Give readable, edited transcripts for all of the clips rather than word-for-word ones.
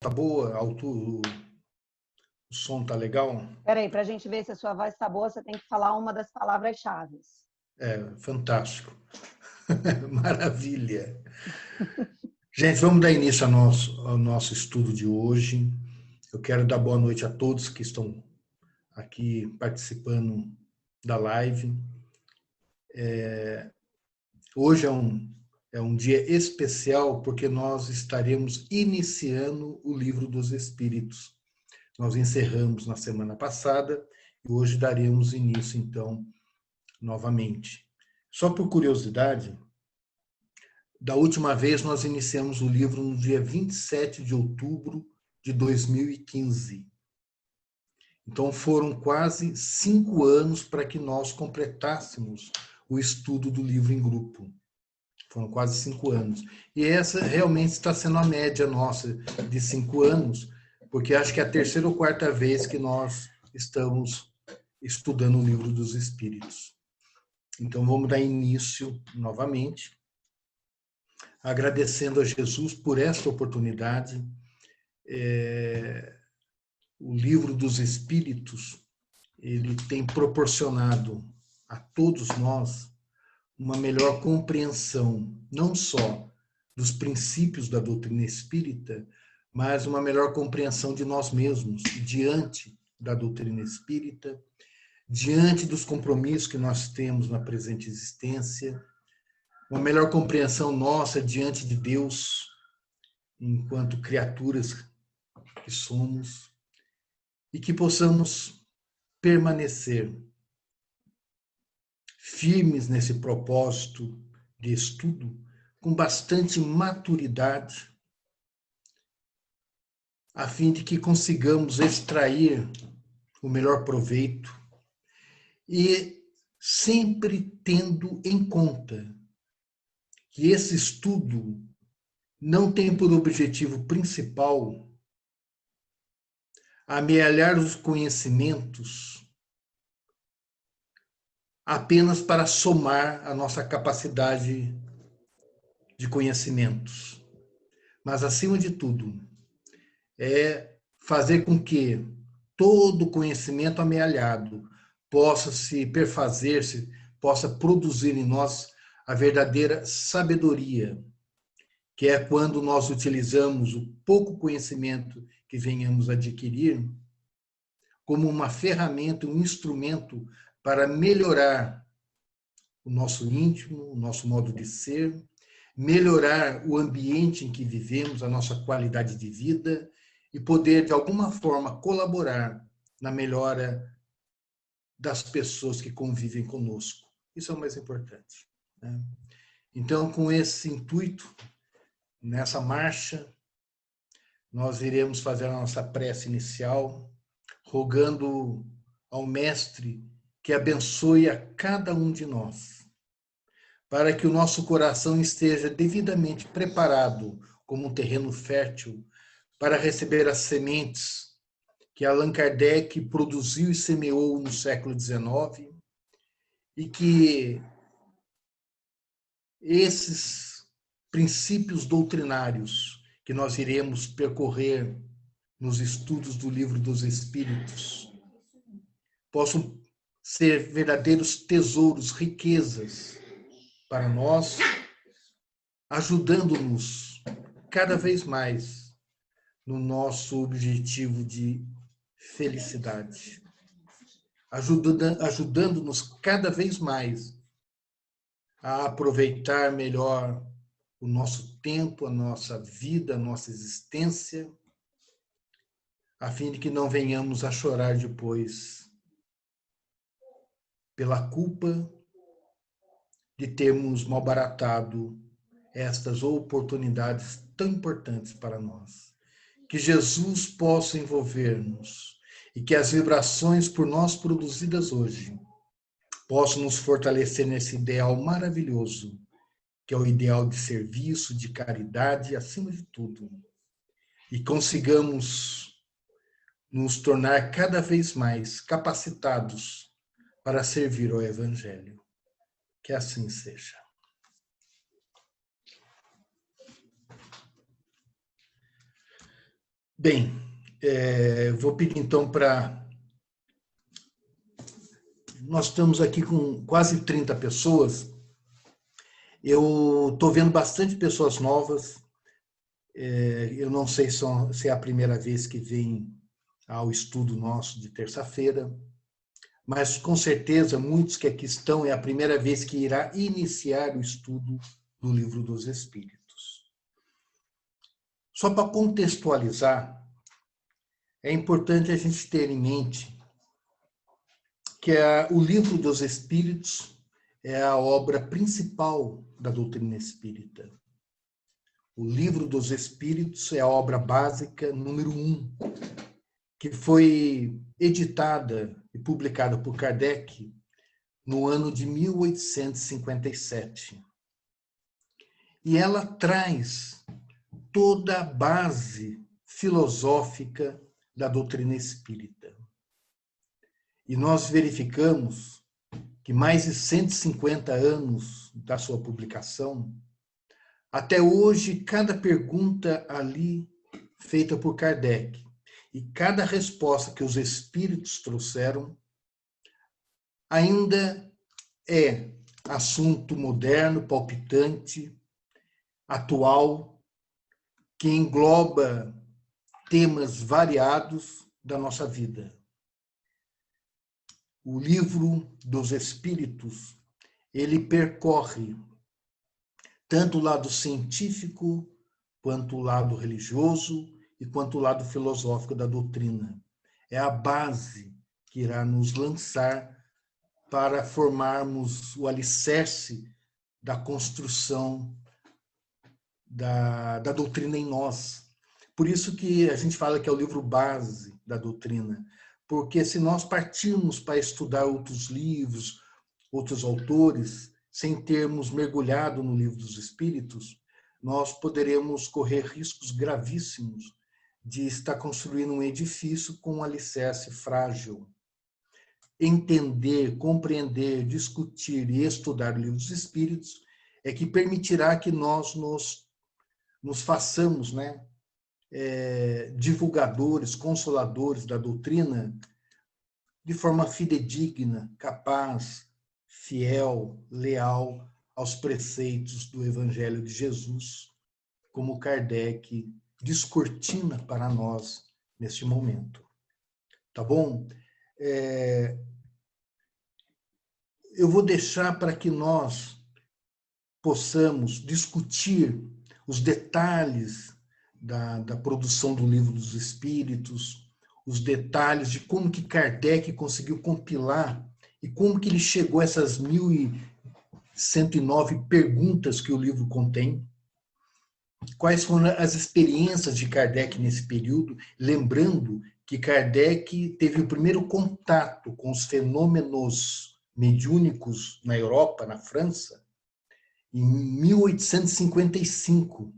Tá boa? O som tá legal? Peraí, para a gente ver se a sua voz está boa, você tem que falar uma das palavras-chave. Fantástico. Maravilha. Gente, vamos dar início ao nosso estudo de hoje. Eu quero dar boa noite a todos que estão aqui participando da live. Hoje é um dia especial porque nós estaremos iniciando o Livro dos Espíritos. Nós encerramos na semana passada e hoje daremos início, então, novamente. Só por curiosidade, da última vez nós iniciamos o livro no dia 27 de outubro de 2015. Então foram quase 5 anos para que nós completássemos o estudo do livro em grupo. Foram quase 5 anos. E essa realmente está sendo a média nossa de 5 anos, porque acho que é a terceira ou quarta vez que nós estamos estudando o livro dos Espíritos. Então vamos dar início novamente, agradecendo a Jesus por esta oportunidade. O livro dos Espíritos, ele tem proporcionado a todos nós uma melhor compreensão, não só dos princípios da doutrina espírita, mas uma melhor compreensão de nós mesmos diante da doutrina espírita, diante dos compromissos que nós temos na presente existência, uma melhor compreensão nossa diante de Deus, enquanto criaturas que somos, e que possamos permanecer firmes nesse propósito de estudo, com bastante maturidade, a fim de que consigamos extrair o melhor proveito e sempre tendo em conta que esse estudo não tem por objetivo principal amealhar os conhecimentos apenas para somar a nossa capacidade de conhecimentos. Mas, acima de tudo, é fazer com que todo conhecimento amealhado possa se perfazer-se, possa produzir em nós a verdadeira sabedoria, que é quando nós utilizamos o pouco conhecimento que venhamos a adquirir como uma ferramenta, um instrumento para melhorar o nosso íntimo, o nosso modo de ser, melhorar o ambiente em que vivemos, a nossa qualidade de vida e poder, de alguma forma, colaborar na melhora das pessoas que convivem conosco. Isso é o mais importante, né? Então, com esse intuito, nessa marcha, nós iremos fazer a nossa prece inicial, rogando ao Mestre que abençoe a cada um de nós, para que o nosso coração esteja devidamente preparado como um terreno fértil para receber as sementes que Allan Kardec produziu e semeou no século XIX, e que esses princípios doutrinários que nós iremos percorrer nos estudos do Livro dos Espíritos possam ser verdadeiros tesouros, riquezas para nós, ajudando-nos cada vez mais no nosso objetivo de felicidade, ajudando-nos cada vez mais a aproveitar melhor o nosso tempo, a nossa vida, a nossa existência, a fim de que não venhamos a chorar depois pela culpa de termos malbaratado estas oportunidades tão importantes para nós. Que Jesus possa envolver-nos e que as vibrações por nós produzidas hoje possam nos fortalecer nesse ideal maravilhoso, que é o ideal de serviço, de caridade, acima de tudo. E consigamos nos tornar cada vez mais capacitados para servir ao Evangelho. Que assim seja. Bem, vou pedir então para... Nós estamos aqui com quase 30 pessoas. Eu estou vendo bastante pessoas novas. Eu não sei se é a primeira vez que vem ao estudo nosso de terça-feira, mas com certeza muitos que aqui estão é a primeira vez que irá iniciar o estudo do Livro dos Espíritos. Só para contextualizar, é importante a gente ter em mente que o Livro dos Espíritos é a obra principal da doutrina espírita. O Livro dos Espíritos é a obra básica número 1, que foi editada e publicada por Kardec no ano de 1857. E ela traz toda a base filosófica da doutrina espírita. E nós verificamos que mais de 150 anos da sua publicação, até hoje, cada pergunta ali feita por Kardec e cada resposta que os espíritos trouxeram ainda é assunto moderno, palpitante, atual, que engloba temas variados da nossa vida. O Livro dos Espíritos, ele percorre tanto o lado científico, quanto o lado religioso e quanto o lado filosófico da doutrina. É a base que irá nos lançar para formarmos o alicerce da construção da doutrina em nós. Por isso que a gente fala que é o livro base da doutrina, porque se nós partirmos para estudar outros livros, outros autores, sem termos mergulhado no Livro dos Espíritos, nós poderemos correr riscos gravíssimos de estar construindo um edifício com um alicerce frágil. Entender, compreender, discutir e estudar o Livro dos Espíritos é que permitirá que nós nos façamos, divulgadores, consoladores da doutrina de forma fidedigna, capaz, fiel, leal aos preceitos do Evangelho de Jesus, como Kardec descortina para nós neste momento. Tá bom? Eu vou deixar para que nós possamos discutir os detalhes da produção do Livro dos Espíritos, os detalhes de como que Kardec conseguiu compilar e como que ele chegou a essas 1.109 perguntas que o livro contém, quais foram as experiências de Kardec nesse período, lembrando que Kardec teve o primeiro contato com os fenômenos mediúnicos na Europa, na França, em 1855.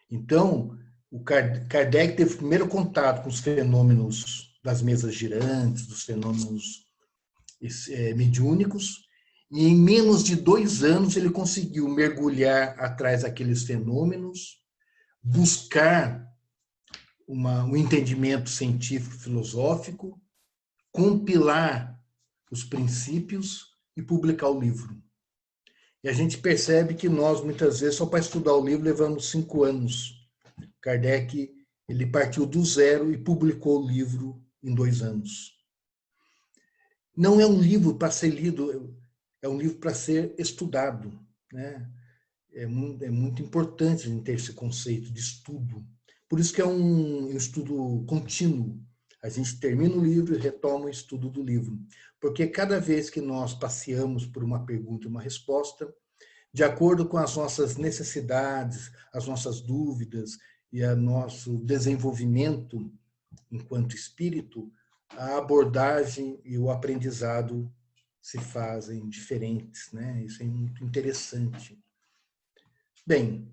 Então, o Kardec teve o primeiro contato com os fenômenos das mesas girantes, dos fenômenos mediúnicos, e em menos de 2 anos ele conseguiu mergulhar atrás daqueles fenômenos, buscar um entendimento científico-filosófico, compilar os princípios e publicar o livro. E a gente percebe que nós, muitas vezes, só para estudar o livro, levamos 5 anos. Kardec, ele partiu do zero e publicou o livro em 2 anos. Não é um livro para ser lido, é um livro para ser estudado, né? É muito importante a gente ter esse conceito de estudo. Por isso que é um estudo contínuo. A gente termina o livro e retoma o estudo do livro. Porque cada vez que nós passeamos por uma pergunta e uma resposta, de acordo com as nossas necessidades, as nossas dúvidas e o nosso desenvolvimento enquanto espírito, a abordagem e o aprendizado se fazem diferentes, né? Isso é muito interessante. Bem,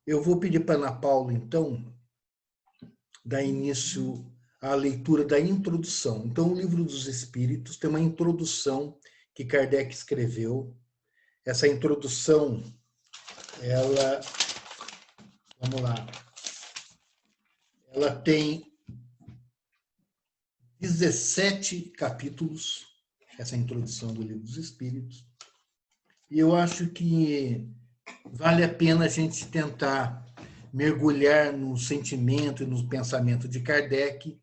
eu vou pedir para a Ana Paula, então, dar início à leitura da introdução. Então, o Livro dos Espíritos tem uma introdução que Kardec escreveu. Essa introdução, vamos lá, Ela tem 17 capítulos, essa introdução do Livro dos Espíritos, e eu acho que vale a pena a gente tentar mergulhar no sentimento e no pensamento de Kardec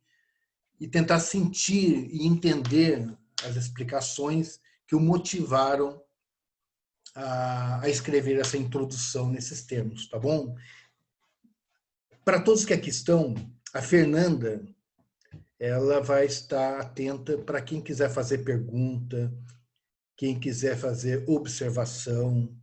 e tentar sentir e entender as explicações que o motivaram a escrever essa introdução nesses termos, tá bom? Para todos que aqui estão, a Fernanda, ela vai estar atenta para quem quiser fazer pergunta, quem quiser fazer observação,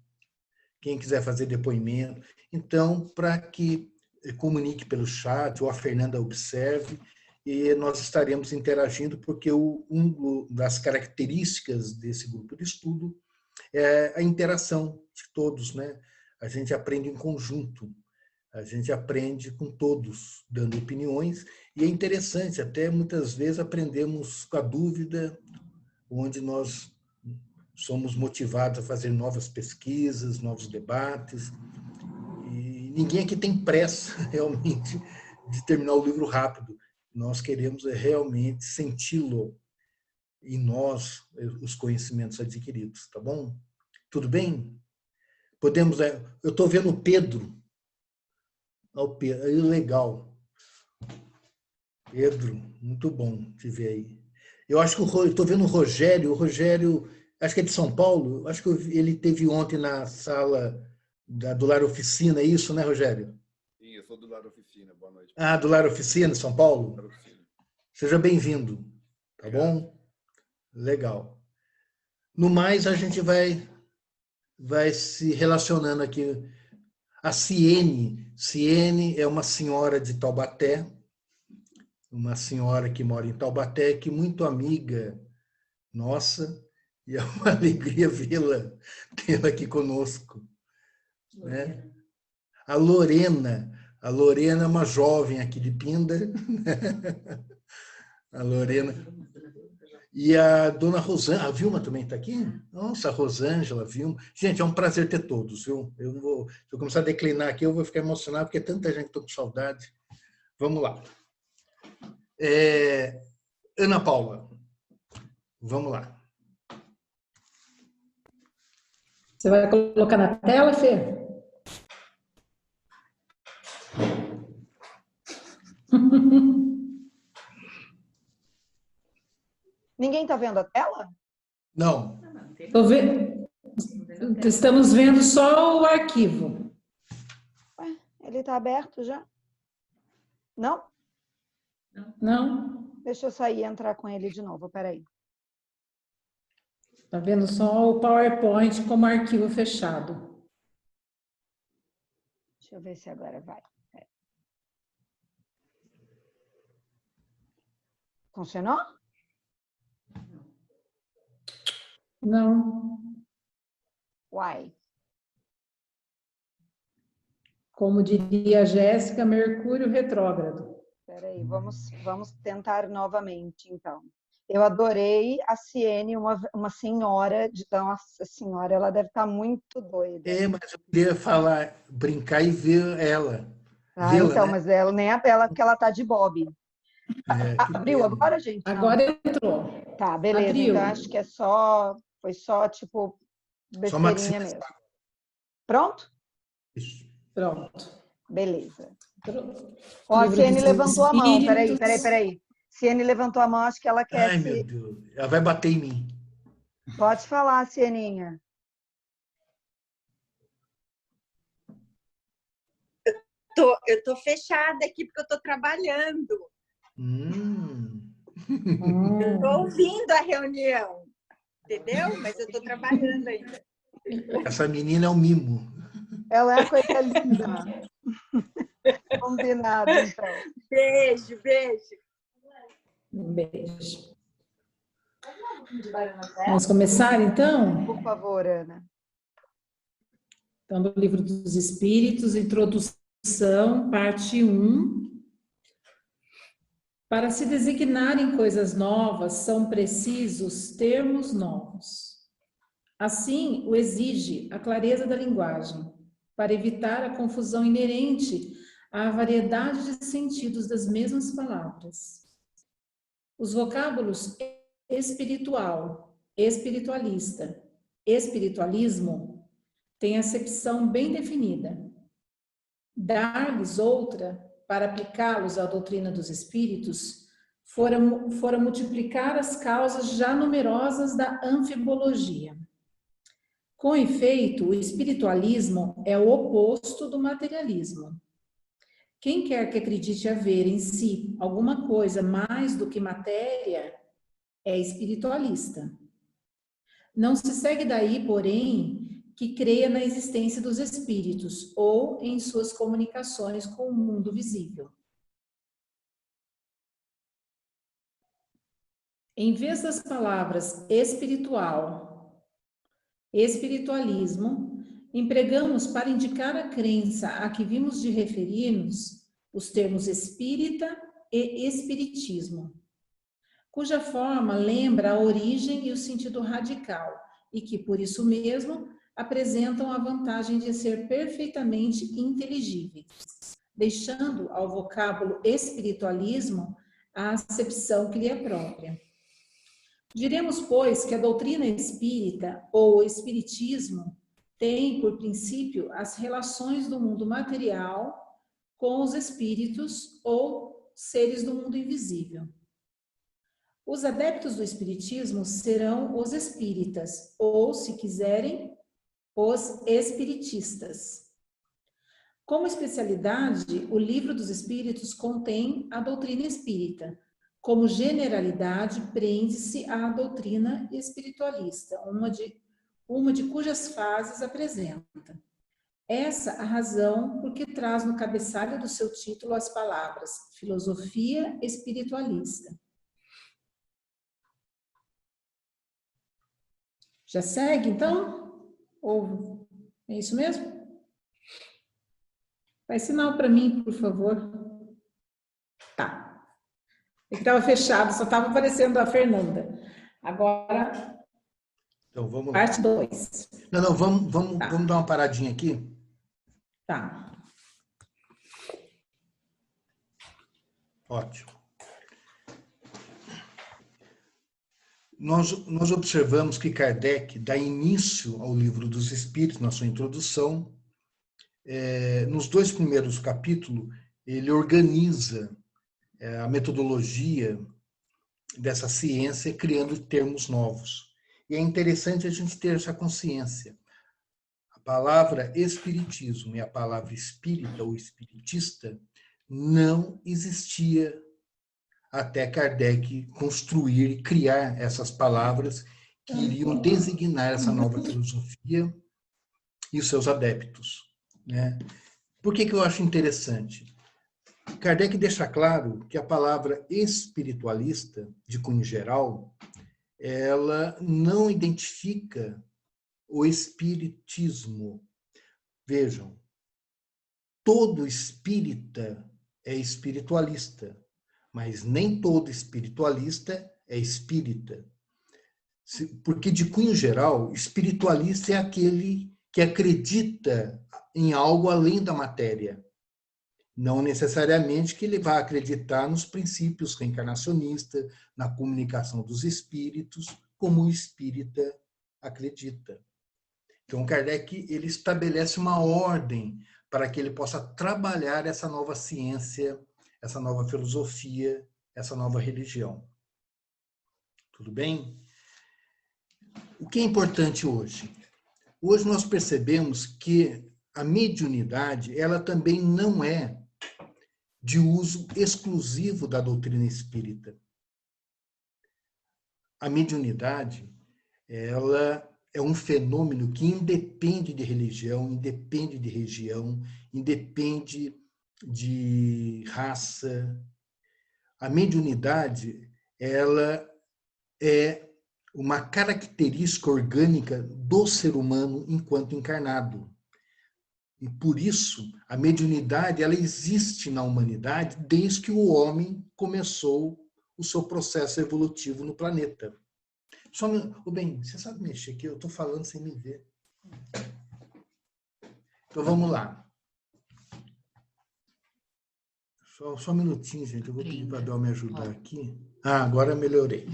quem quiser fazer depoimento. Então, para que comunique pelo chat ou a Fernanda observe, e nós estaremos interagindo, porque uma das características desse grupo de estudo é a interação de todos, né? A gente aprende em conjunto, a gente aprende com todos, dando opiniões, e é interessante, até muitas vezes aprendemos com a dúvida, onde nós somos motivados a fazer novas pesquisas, novos debates, e ninguém aqui tem pressa, realmente, de terminar o livro rápido. Nós queremos realmente senti-lo em nós, os conhecimentos adquiridos, tá bom? Tudo bem? Podemos... Eu estou vendo o Pedro. Legal. Pedro, muito bom te ver aí. Eu acho que eu estou vendo o Rogério, acho que é de São Paulo, acho que ele esteve ontem na sala do Lar Oficina, é isso, né, Rogério? Sim, eu sou do Lar Oficina, boa noite. Ah, do Lar Oficina, São Paulo? Lar Oficina. Seja bem-vindo, tá Obrigado. bom? Legal. No mais, a gente vai se relacionando aqui. A Ciene é uma senhora de Taubaté, uma senhora que mora em Taubaté, que muito amiga nossa, e é uma alegria tê-la aqui conosco. Né? A Lorena é uma jovem aqui de Pinda, a Lorena. E a dona Rosângela, a Vilma também está aqui? Nossa, a Rosângela, a Vilma. Gente, é um prazer ter todos, viu? Se eu começar a declinar aqui, eu vou ficar emocionado, porque tanta gente estou com saudade. Vamos lá. Ana Paula, vamos lá. Você vai colocar na tela, Fê? Ninguém está vendo a tela? Não. Tô vendo. Estamos vendo só o arquivo. Ué, ele está aberto já? Não? Não? Deixa eu sair e entrar com ele de novo, peraí. Está vendo só o PowerPoint como arquivo fechado. Deixa eu ver se agora vai. Funcionou? Não. Uai. Como diria a Jéssica, Mercúrio retrógrado. Peraí, vamos tentar novamente, então. Eu adorei a Ciene, uma senhora, nossa senhora, ela deve estar muito doida. Mas eu queria falar, brincar e ver ela. Então, né? mas ela nem é ela, porque ela tá de bob. Abriu pena. agora, gente? Não. Agora entrou. Tá, beleza. Abriu. Então, acho que foi só, tipo, Só besteirinha mesmo. Pronto? Isso. Pronto. Beleza. Pronto. Ó, a Livro Ciene dos levantou a mão. Espíritos. Peraí. Ciene levantou a mão, acho que ela quer Ai, meu Deus. Ela vai bater em mim. Pode falar, Cieninha. Eu tô fechada aqui porque eu tô trabalhando. Eu tô ouvindo a reunião, entendeu? Mas eu tô trabalhando ainda. Essa menina é um mimo. Ela é uma coisa linda. Combinado, então. Beijo. Um beijo. Vamos começar, então? Por favor, Ana. Então, do Livro dos Espíritos, Introdução, parte 1. Para se designarem coisas novas, são precisos termos novos. Assim, o exige a clareza da linguagem, para evitar a confusão inerente à variedade de sentidos das mesmas palavras. Os vocábulos espiritual, espiritualista, espiritualismo têm acepção bem definida. Dar-lhes outra, para aplicá-los à doutrina dos espíritos, fora multiplicar as causas já numerosas da anfibologia. Com efeito, o espiritualismo é o oposto do materialismo. Quem quer que acredite haver em si alguma coisa mais do que matéria é espiritualista. Não se segue daí, porém, que creia na existência dos espíritos ou em suas comunicações com o mundo visível. Em vez das palavras espiritual, espiritualismo, empregamos para indicar a crença a que vimos de referir-nos os termos espírita e espiritismo, cuja forma lembra a origem e o sentido radical e que, por isso mesmo, apresentam a vantagem de ser perfeitamente inteligíveis, deixando ao vocábulo espiritualismo a acepção que lhe é própria. Diremos, pois, que a doutrina espírita ou o espiritismo tem por princípio as relações do mundo material com os espíritos ou seres do mundo invisível. Os adeptos do espiritismo serão os espíritas, ou, se quiserem, os espiritistas. Como especialidade, o Livro dos Espíritos contém a doutrina espírita. Como generalidade, prende-se à doutrina espiritualista, uma de cujas fases apresenta. Essa a razão por que traz no cabeçalho do seu título as palavras filosofia espiritualista. Já segue, então? Ou é isso mesmo? Faz sinal para mim, por favor. Tá. É que estava fechado, só estava aparecendo a Fernanda. Agora, Então, vamos lá. parte 2. Não, vamos Tá. dar uma paradinha aqui. Tá. Ótimo. Nós observamos que Kardec dá início ao Livro dos Espíritos, na sua introdução. Nos 2 primeiros capítulos, ele organiza a metodologia dessa ciência, criando termos novos. E é interessante a gente ter essa consciência. A palavra espiritismo e a palavra espírita ou espiritista não existia até Kardec construir e criar essas palavras que iriam designar essa nova filosofia e os seus adeptos, né? Por que eu acho interessante? Kardec deixa claro que a palavra espiritualista, de cunho geral, ela não identifica o espiritismo. Vejam, todo espírita é espiritualista, mas nem todo espiritualista é espírita. Porque, de cunho geral, espiritualista é aquele que acredita em algo além da matéria. Não necessariamente que ele vá acreditar nos princípios reencarnacionistas, na comunicação dos espíritos, como o espírita acredita. Então, Kardec ele estabelece uma ordem para que ele possa trabalhar essa nova ciência, essa nova filosofia, essa nova religião. Tudo bem? O que é importante hoje? Hoje nós percebemos que a mediunidade, ela também não é de uso exclusivo da doutrina espírita. A mediunidade, ela é um fenômeno que independe de religião, independe de região, independe de raça. A mediunidade, ela é uma característica orgânica do ser humano enquanto encarnado. E por isso, a mediunidade ela existe na humanidade desde que o homem começou o seu processo evolutivo no planeta. Só bem, você sabe mexer aqui? Eu estou falando sem me ver. Então vamos lá. Só um minutinho, gente. Eu vou pedir para a Bel me ajudar aqui. Ah, agora melhorei.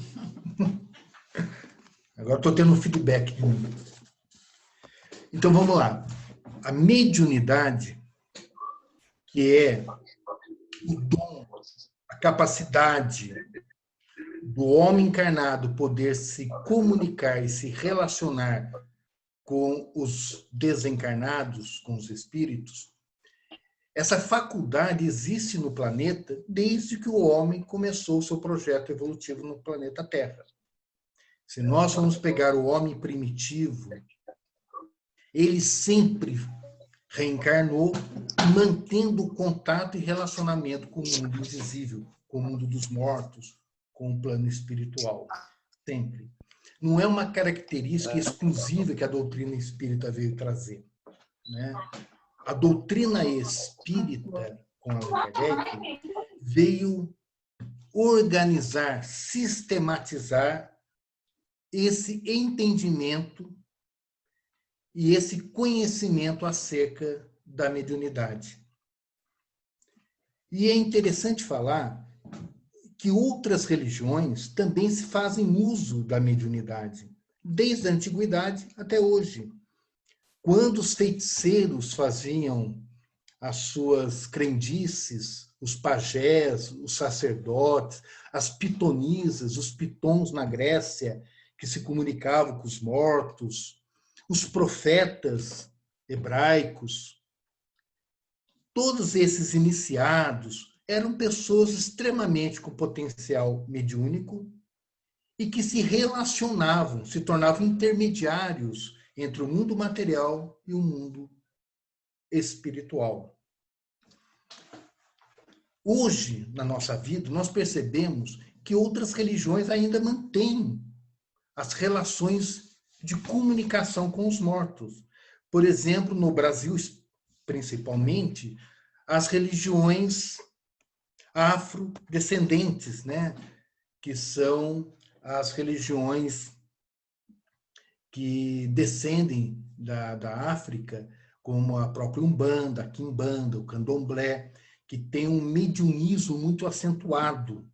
Agora estou tendo um feedback de mim. Então, vamos lá. A mediunidade, que é o dom, a capacidade do homem encarnado poder se comunicar e se relacionar com os desencarnados, com os espíritos, essa faculdade existe no planeta desde que o homem começou o seu projeto evolutivo no planeta Terra. Se nós formos pegar o homem primitivo, ele sempre reencarnou, mantendo contato e relacionamento com o mundo invisível, com o mundo dos mortos, com o plano espiritual. Sempre. Não é uma característica exclusiva que a doutrina espírita veio trazer, né? A doutrina espírita, com Allan Kardec, veio organizar, sistematizar esse entendimento e esse conhecimento acerca da mediunidade. E é interessante falar que outras religiões também se fazem uso da mediunidade, desde a antiguidade até hoje. Quando os feiticeiros faziam as suas crendices, os pajés, os sacerdotes, as pitonisas, os pitons na Grécia, que se comunicavam com os mortos, os profetas hebraicos, todos esses iniciados eram pessoas extremamente com potencial mediúnico e que se relacionavam, se tornavam intermediários entre o mundo material e o mundo espiritual. Hoje, na nossa vida, nós percebemos que outras religiões ainda mantêm as relações de comunicação com os mortos. Por exemplo, no Brasil, principalmente, as religiões afrodescendentes, né? Que são as religiões que descendem da África, como a própria Umbanda, a Quimbanda, o Candomblé, que tem um mediunismo muito acentuado.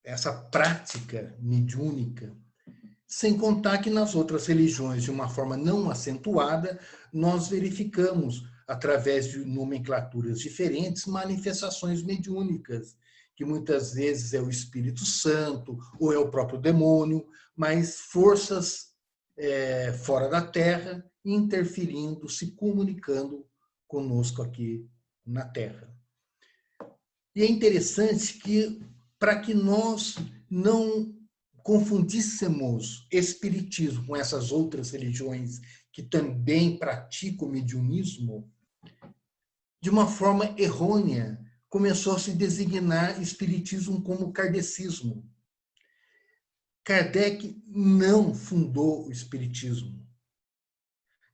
Essa prática mediúnica, sem contar que nas outras religiões, de uma forma não acentuada, nós verificamos, através de nomenclaturas diferentes, manifestações mediúnicas, que muitas vezes é o Espírito Santo ou é o próprio demônio, mas forças fora da Terra interferindo, se comunicando conosco aqui na Terra. E é interessante que, para que nós não confundíssemos espiritismo com essas outras religiões que também praticam o mediunismo, de uma forma errônea, começou a se designar espiritismo como kardecismo. Kardec não fundou o espiritismo.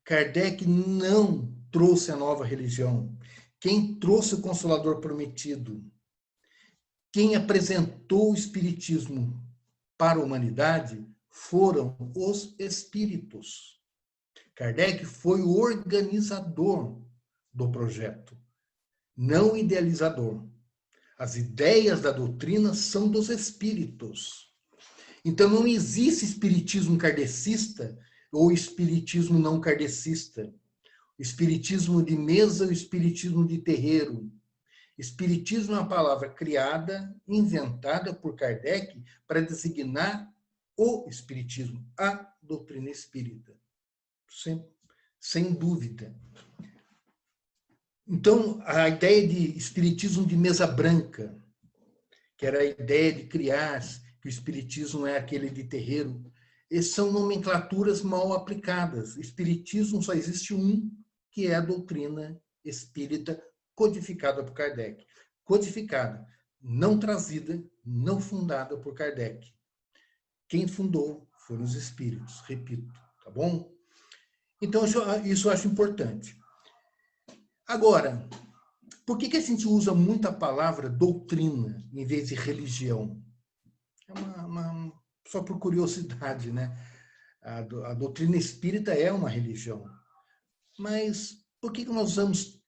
Kardec não trouxe a nova religião. Quem trouxe o Consolador Prometido, quem apresentou o espiritismo para a humanidade foram os espíritos. Kardec foi o organizador do projeto, não o idealizador. As ideias da doutrina são dos espíritos. Então, não existe espiritismo kardecista ou espiritismo não kardecista. Espiritismo de mesa ou espiritismo de terreiro. Espiritismo é uma palavra criada, inventada por Kardec para designar o espiritismo, a doutrina espírita. Sem dúvida. Então, a ideia de espiritismo de mesa branca, que era a ideia de criar que o espiritismo é aquele de terreiro, são nomenclaturas mal aplicadas. Espiritismo só existe um, que é a doutrina espírita codificada por Kardec. Codificada, não trazida, não fundada por Kardec. Quem fundou foram os espíritos, repito, tá bom? Então, isso eu acho importante. Agora, por que a gente usa muito a palavra doutrina em vez de religião? Só por curiosidade, né? A doutrina espírita é uma religião. Mas por que nós usamos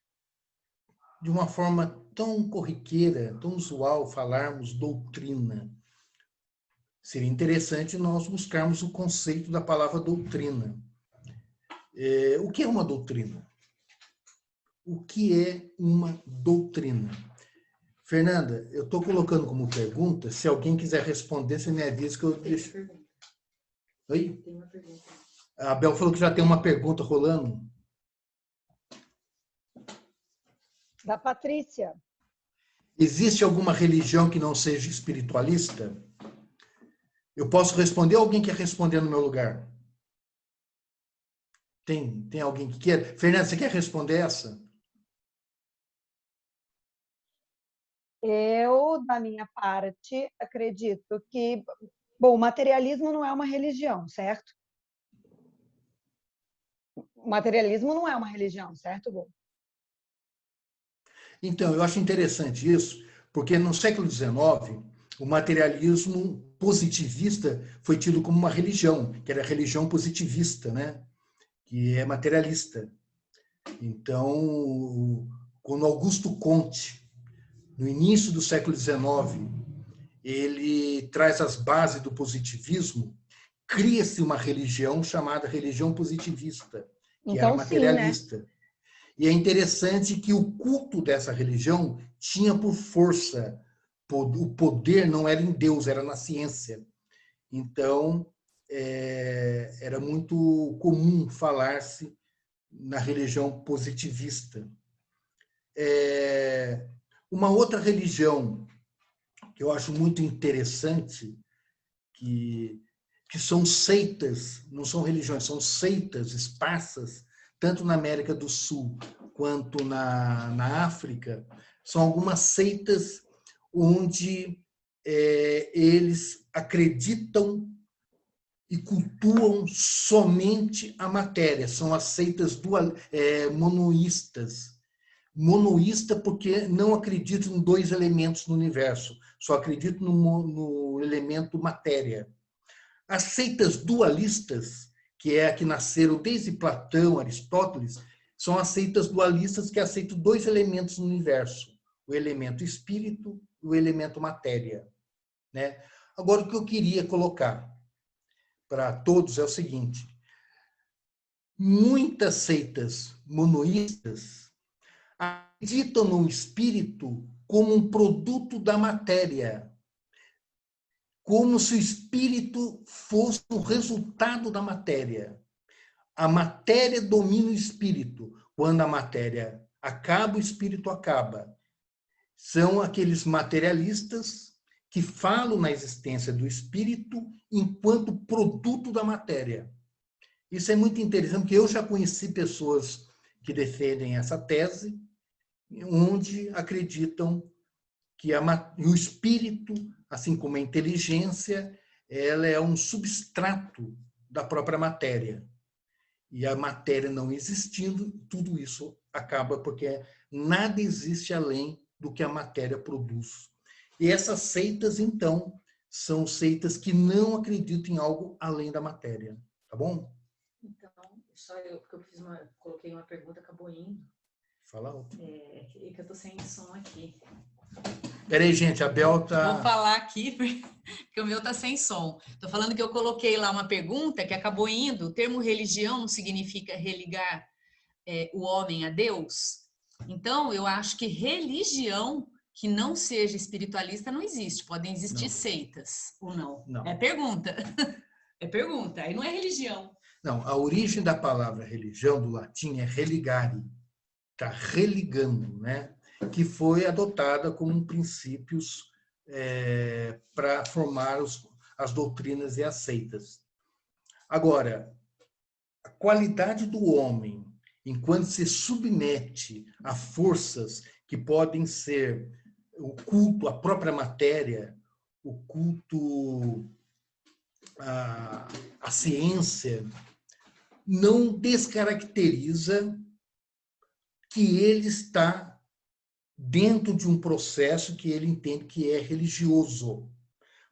de uma forma tão corriqueira, tão usual, falarmos doutrina. Seria interessante nós buscarmos o conceito da palavra doutrina. O que é uma doutrina? O que é uma doutrina? Fernanda, eu estou colocando como pergunta. Se alguém quiser responder, você me avisa que eu deixo. Oi? Tem uma pergunta. A Bel falou que já tem uma pergunta rolando. Da Patrícia. Existe alguma religião que não seja espiritualista? Eu posso responder ou alguém quer responder no meu lugar? Tem alguém que quer? Fernanda, você quer responder essa? Eu, da minha parte, acredito que, bom, o materialismo não é uma religião, certo? O materialismo não é uma religião, certo, Bom? Então, eu acho interessante isso, porque no século XIX, o materialismo positivista foi tido como uma religião, que era a religião positivista, né? Que é materialista. Então, quando Augusto Comte, no início do século XIX, ele traz as bases do positivismo, cria-se uma religião chamada religião positivista, que era Então, sim, né? materialista. E é interessante que o culto dessa religião tinha por força, o poder não era em Deus, era na ciência. Então, era muito comum falar-se na religião positivista. Uma outra religião que eu acho muito interessante, que são seitas, não são religiões, são seitas esparsas, tanto na América do Sul quanto na África, são algumas seitas onde eles acreditam e cultuam somente a matéria. São as seitas monoístas. Monoísta porque não acredito em dois elementos no universo, só acredito no elemento matéria. As seitas dualistas, que é a que nasceram desde Platão, Aristóteles, são as seitas dualistas que aceitam dois elementos no universo, o elemento espírito e o elemento matéria. Né? Agora, o que eu queria colocar para todos é o seguinte: muitas seitas monoístas acreditam no espírito como um produto da matéria, como se o espírito fosse o resultado da matéria. A matéria domina o espírito. Quando a matéria acaba, o espírito acaba. São aqueles materialistas que falam na existência do espírito enquanto produto da matéria. Isso é muito interessante, porque eu já conheci pessoas que defendem essa tese, onde acreditam que o espírito, assim como a inteligência, ela é um substrato da própria matéria. E a matéria não existindo, tudo isso acaba, porque nada existe além do que a matéria produz. E essas seitas, então, são seitas que não acreditam em algo além da matéria. Tá bom? Então, só porque eu coloquei uma pergunta, acabou indo. Fala outra. Que eu tô sem som aqui. Peraí, gente, a Bel tá... Vou falar aqui, porque o meu tá sem som. Tô falando que eu coloquei lá uma pergunta que acabou indo. O termo religião não significa religar o homem a Deus? Então, eu acho que religião que não seja espiritualista não existe. Podem existir seitas ou não? Não. É pergunta. É pergunta. Aí não é religião. Não, a origem da palavra religião, do latim, é religare. Está religando, né? Que foi adotada como princípios para formar as doutrinas e as seitas. Agora, a qualidade do homem, enquanto se submete a forças que podem ser o culto à própria matéria, o culto à ciência, não descaracteriza que ele está dentro de um processo que ele entende que é religioso.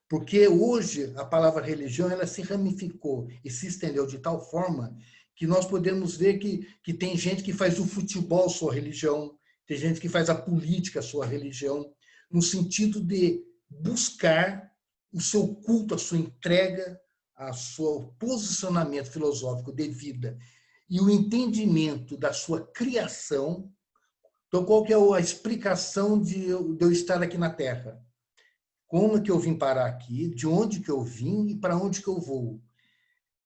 Porque hoje a palavra religião ela se ramificou e se estendeu de tal forma que nós podemos ver que tem gente que faz do futebol sua religião, tem gente que faz a política a sua religião, no sentido de buscar o seu culto, a sua entrega, o seu posicionamento filosófico de vida e o entendimento da sua criação. Então, qual que é a explicação de eu estar aqui na Terra? Como é que eu vim parar aqui? De onde que eu vim e para onde que eu vou?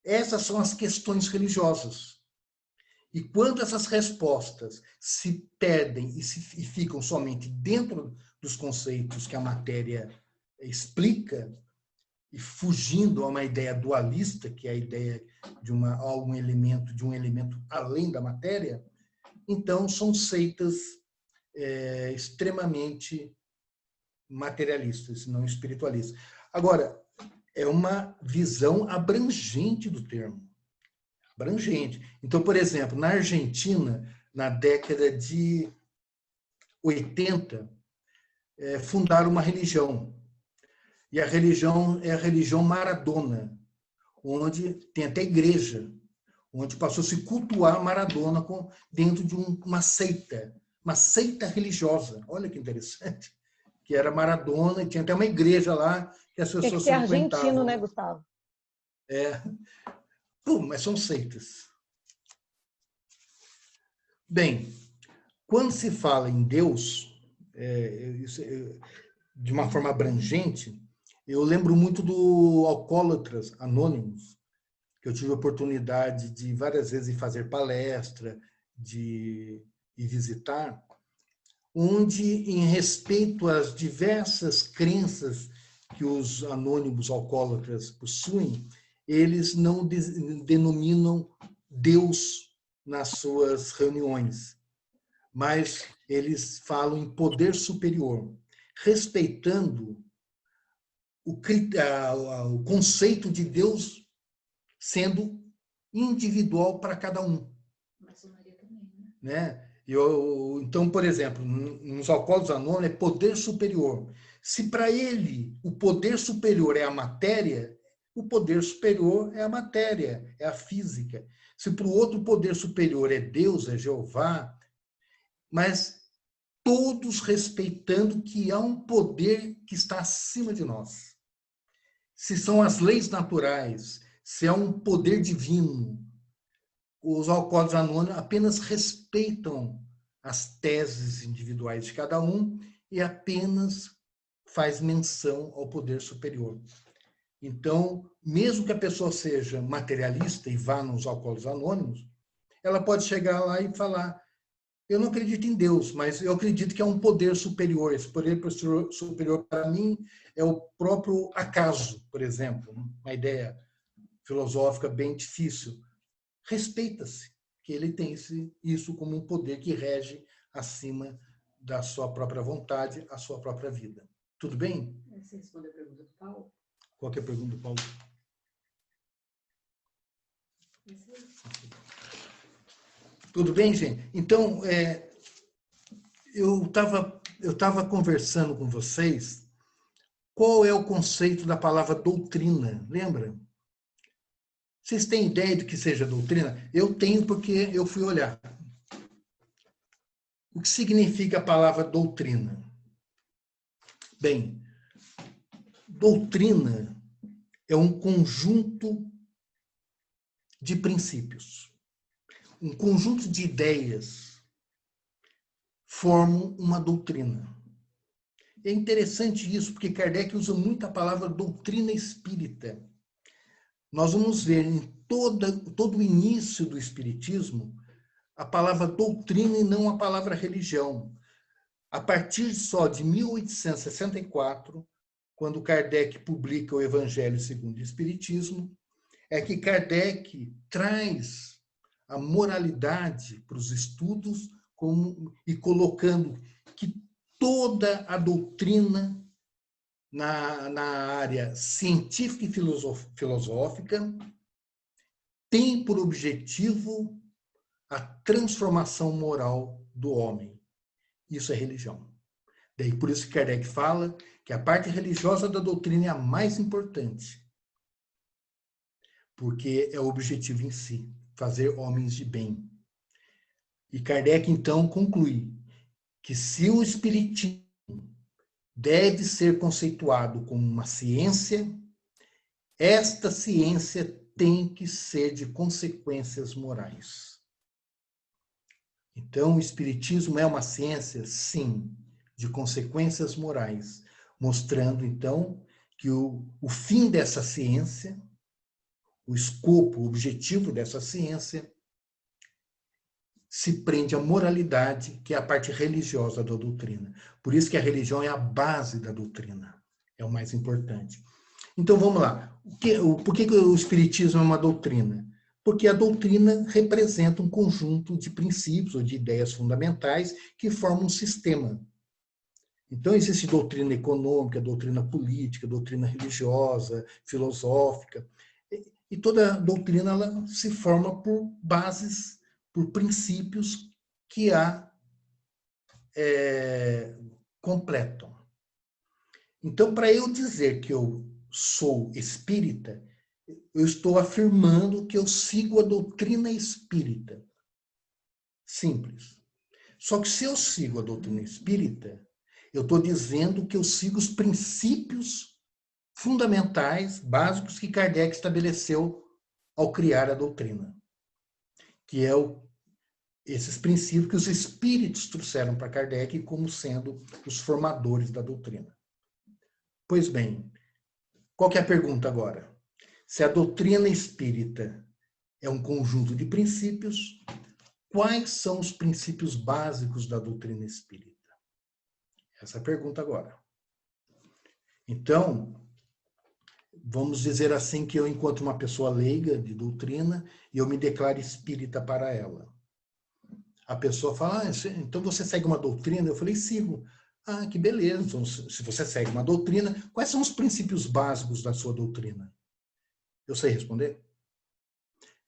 Essas são as questões religiosas. E quando essas respostas se perdem e ficam somente dentro dos conceitos que a matéria explica, e fugindo a uma ideia dualista, que é a ideia de um elemento além da matéria, então são seitas extremamente materialistas, não espiritualistas. Agora, é uma visão abrangente do termo. Abrangente. Então, por exemplo, na Argentina, na década de 80, fundaram uma religião. E a religião é a religião Maradona, onde tem até igreja, onde passou a se cultuar Maradona dentro de uma seita religiosa. Olha que interessante. Que era Maradona, e tinha até uma igreja lá que as pessoas frequentavam. Tem que ser argentino, né, frequentavam. Gustavo? Mas são seitas. Bem, quando se fala em Deus, de uma forma abrangente, eu lembro muito do Alcoólatras Anônimos, que eu tive a oportunidade de várias vezes fazer palestra, de ir visitar, onde, em respeito às diversas crenças que os anônimos alcoólatras possuem, eles não denominam Deus nas suas reuniões, mas eles falam em poder superior, respeitando o conceito de Deus sendo individual para cada um. Maçonaria também, né? Então, por exemplo, nos Alcoólatras Anônimos é poder superior. Se para ele o poder superior é a matéria, o poder superior é a matéria, é a física. Se para o outro poder superior é Deus, é Jeová, mas todos respeitando que há um poder que está acima de nós. Se são as leis naturais, se é um poder divino, os Alcoólatras Anônimos apenas respeitam as teses individuais de cada um e apenas faz menção ao poder superior. Então, mesmo que a pessoa seja materialista e vá nos Alcoólatras Anônimos, ela pode chegar lá e falar: eu não acredito em Deus, mas eu acredito que é um poder superior. Esse poder superior, para mim, é o próprio acaso, por exemplo. Uma ideia filosófica bem difícil. Respeita-se que ele tem isso como um poder que rege acima da sua própria vontade, a sua própria vida. Tudo bem? Você respondeu a pergunta do Paulo? Qual que é a pergunta do Paulo? Tudo bem, gente? Então, eu estava conversando com vocês qual é o conceito da palavra doutrina, lembra? Vocês têm ideia do que seja doutrina? Eu tenho, porque eu fui olhar. O que significa a palavra doutrina? Bem, doutrina é um conjunto de princípios, um conjunto de ideias formam uma doutrina. É interessante isso, porque Kardec usa muito a palavra doutrina espírita. Nós vamos ver em todo o início do Espiritismo a palavra doutrina e não a palavra religião. A partir só de 1864, quando Kardec publica o Evangelho segundo o Espiritismo, é que Kardec traz a moralidade para os estudos e colocando que toda a doutrina na área científica e filosófica tem por objetivo a transformação moral do homem. Isso é religião. Daí por isso que Kardec fala que a parte religiosa da doutrina é a mais importante, porque é o objetivo em si, fazer homens de bem. E Kardec então conclui que se o espiritismo deve ser conceituado como uma ciência, esta ciência tem que ser de consequências morais. Então, o espiritismo é uma ciência, sim, de consequências morais, mostrando, então, que o fim dessa ciência, o escopo, o objetivo dessa ciência, se prende à moralidade, que é a parte religiosa da doutrina. Por isso que a religião é a base da doutrina, é o mais importante. Então, vamos lá. Por que o espiritismo é uma doutrina? Porque a doutrina representa um conjunto de princípios ou de ideias fundamentais que formam um sistema. Então, existe doutrina econômica, doutrina política, doutrina religiosa, filosófica, e toda doutrina ela se forma por bases, por princípios que a completam. Então, para eu dizer que eu sou espírita, eu estou afirmando que eu sigo a doutrina espírita. Simples. Só que se eu sigo a doutrina espírita, eu estou dizendo que eu sigo os princípios fundamentais, básicos, que Kardec estabeleceu ao criar a doutrina. Que é esses princípios que os espíritos trouxeram para Kardec como sendo os formadores da doutrina. Pois bem, qual que é a pergunta agora? Se a doutrina espírita é um conjunto de princípios, quais são os princípios básicos da doutrina espírita? Essa é a pergunta agora. Então, vamos dizer assim que eu encontro uma pessoa leiga de doutrina e eu me declaro espírita para ela. A pessoa fala, então você segue uma doutrina? Eu falei, sigo. Ah, que beleza. Então, se você segue uma doutrina, quais são os princípios básicos da sua doutrina? Eu sei responder?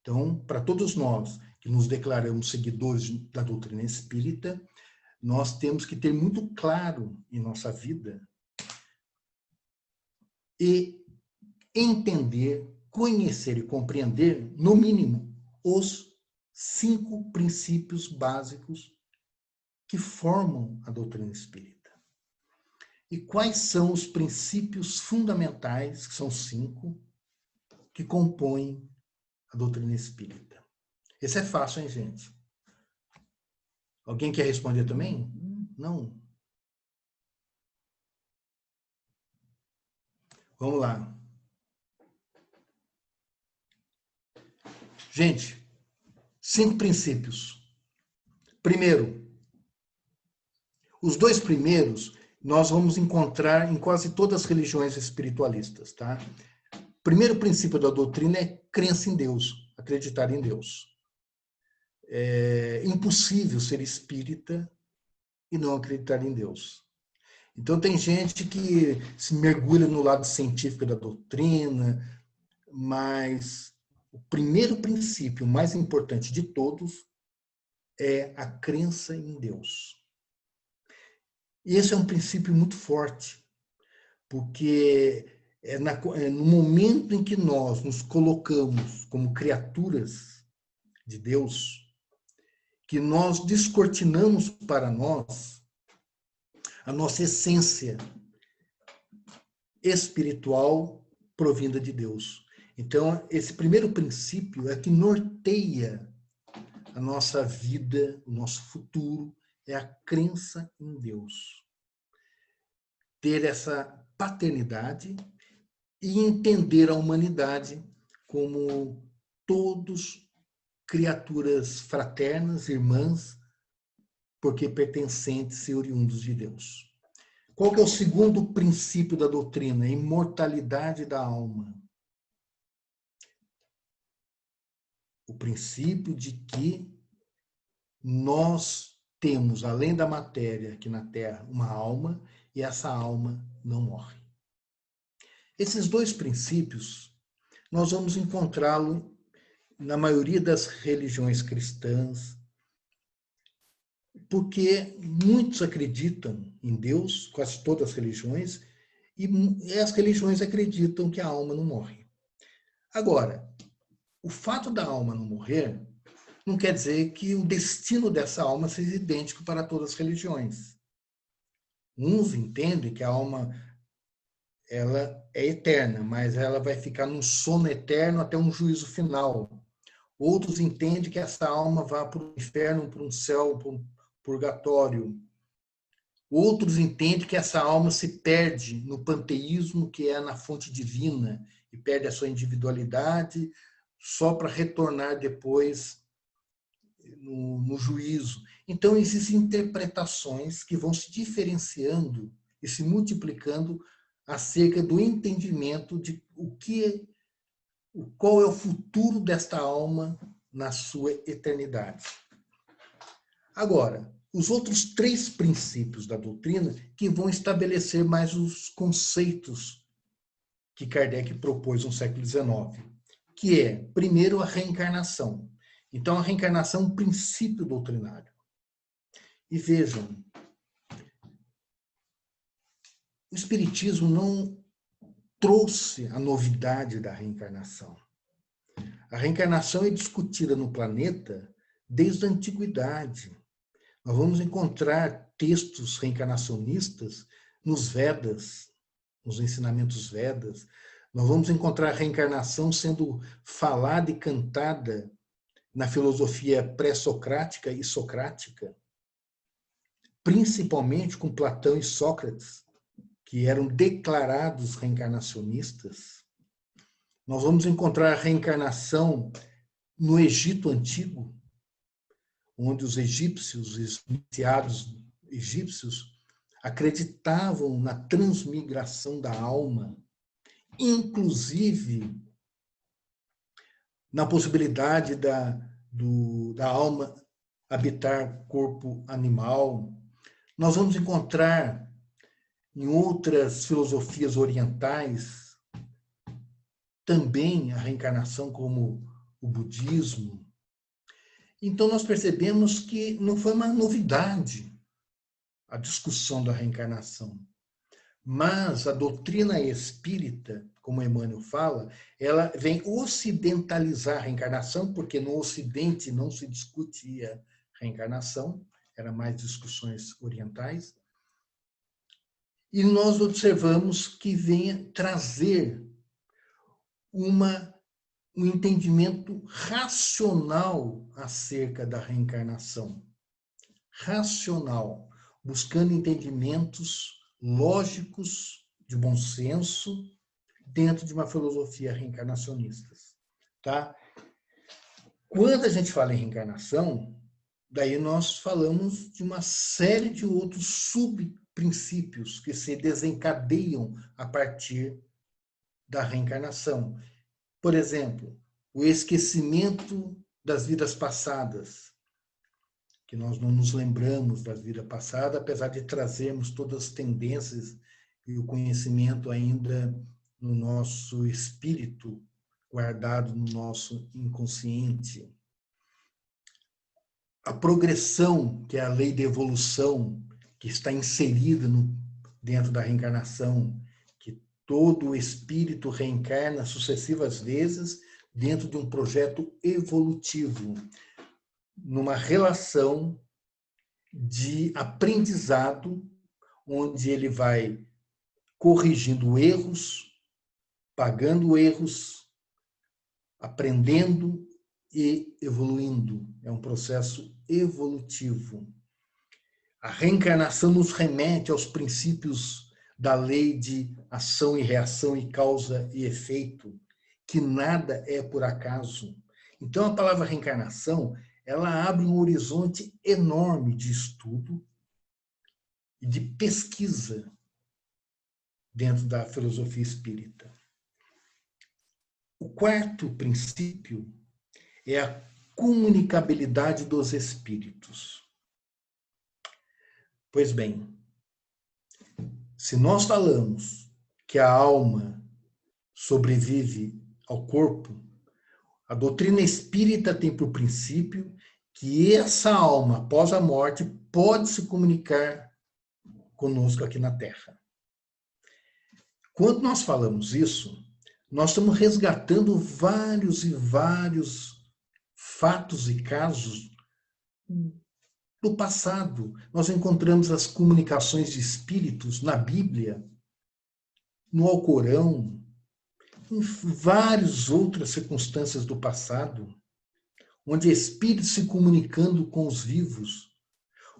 Então, para todos nós que nos declaramos seguidores da doutrina espírita, nós temos que ter muito claro em nossa vida e entender, conhecer e compreender, no mínimo, os 5 princípios básicos que formam a doutrina espírita. E quais são os princípios fundamentais, que são 5, que compõem a doutrina espírita? Esse é fácil, hein, gente? Alguém quer responder também? Não? Vamos lá. Gente, 5 princípios. Primeiro, os 2 primeiros nós vamos encontrar em quase todas as religiões espiritualistas, tá? O primeiro princípio da doutrina é crença em Deus, acreditar em Deus. É impossível ser espírita e não acreditar em Deus. Então tem gente que se mergulha no lado científico da doutrina, mas o primeiro princípio, o mais importante de todos, é a crença em Deus. E esse é um princípio muito forte, porque no momento em que nós nos colocamos como criaturas de Deus, que nós descortinamos para nós a nossa essência espiritual provinda de Deus. Então, esse primeiro princípio é que norteia a nossa vida, o nosso futuro, é a crença em Deus. Ter essa paternidade e entender a humanidade como todos criaturas fraternas, irmãs, porque pertencentes e oriundos de Deus. Qual que é o segundo princípio da doutrina? A imortalidade da alma. O princípio de que nós temos, além da matéria aqui na Terra, uma alma, e essa alma não morre. Esses 2 princípios, nós vamos encontrá-lo na maioria das religiões cristãs, porque muitos acreditam em Deus, quase todas as religiões, e as religiões acreditam que a alma não morre. Agora, o fato da alma não morrer não quer dizer que o destino dessa alma seja idêntico para todas as religiões. Uns entendem que a alma ela é eterna, mas ela vai ficar num sono eterno até um juízo final. Outros entendem que essa alma vai para o inferno, para um céu, para um purgatório. Outros entendem que essa alma se perde no panteísmo, que é na fonte divina, e perde a sua individualidade só para retornar depois no juízo. Então, existem interpretações que vão se diferenciando e se multiplicando acerca do entendimento de qual é o futuro desta alma na sua eternidade. Agora, os outros 3 princípios da doutrina que vão estabelecer mais os conceitos que Kardec propôs no século XIX, que é, primeiro, a reencarnação. Então, a reencarnação é um princípio doutrinário. E vejam, o Espiritismo não trouxe a novidade da reencarnação. A reencarnação é discutida no planeta desde a antiguidade. Nós vamos encontrar textos reencarnacionistas nos Vedas, nos ensinamentos Vedas. Nós vamos encontrar a reencarnação sendo falada e cantada na filosofia pré-socrática e socrática, principalmente com Platão e Sócrates, que eram declarados reencarnacionistas. Nós vamos encontrar a reencarnação no Egito Antigo, onde os egípcios, os iniciados egípcios, acreditavam na transmigração da alma, inclusive na possibilidade da alma habitar corpo animal. Nós vamos encontrar em outras filosofias orientais também a reencarnação, como o budismo. Então, nós percebemos que não foi uma novidade a discussão da reencarnação, mas a doutrina espírita, como Emmanuel fala, ela vem ocidentalizar a reencarnação, porque no Ocidente não se discutia reencarnação, eram mais discussões orientais, e nós observamos que vem trazer um entendimento racional acerca da reencarnação. Racional, buscando entendimentos lógicos, de bom senso, dentro de uma filosofia reencarnacionista. Tá? Quando a gente fala em reencarnação, daí nós falamos de uma série de outros subprincípios que se desencadeiam a partir da reencarnação. Por exemplo, o esquecimento das vidas passadas, que nós não nos lembramos das vidas passadas, apesar de trazermos todas as tendências e o conhecimento ainda no nosso espírito, guardado no nosso inconsciente. A progressão, que é a lei da evolução, que está inserida dentro da reencarnação, que todo o espírito reencarna sucessivas vezes dentro de um projeto evolutivo, numa relação de aprendizado, onde ele vai corrigindo erros, pagando erros, aprendendo e evoluindo. É um processo evolutivo. A reencarnação nos remete aos princípios da lei de ação e reação e causa e efeito, que nada é por acaso. Então, a palavra reencarnação, ela abre um horizonte enorme de estudo e de pesquisa dentro da filosofia espírita. O 4º princípio é a comunicabilidade dos espíritos. Pois bem, se nós falamos que a alma sobrevive ao corpo, a doutrina espírita tem por princípio que essa alma, após a morte, pode se comunicar conosco aqui na Terra. Quando nós falamos isso, nós estamos resgatando vários e vários fatos e casos do passado. Nós encontramos as comunicações de espíritos na Bíblia, no Alcorão, em várias outras circunstâncias do passado, onde espíritos se comunicando com os vivos.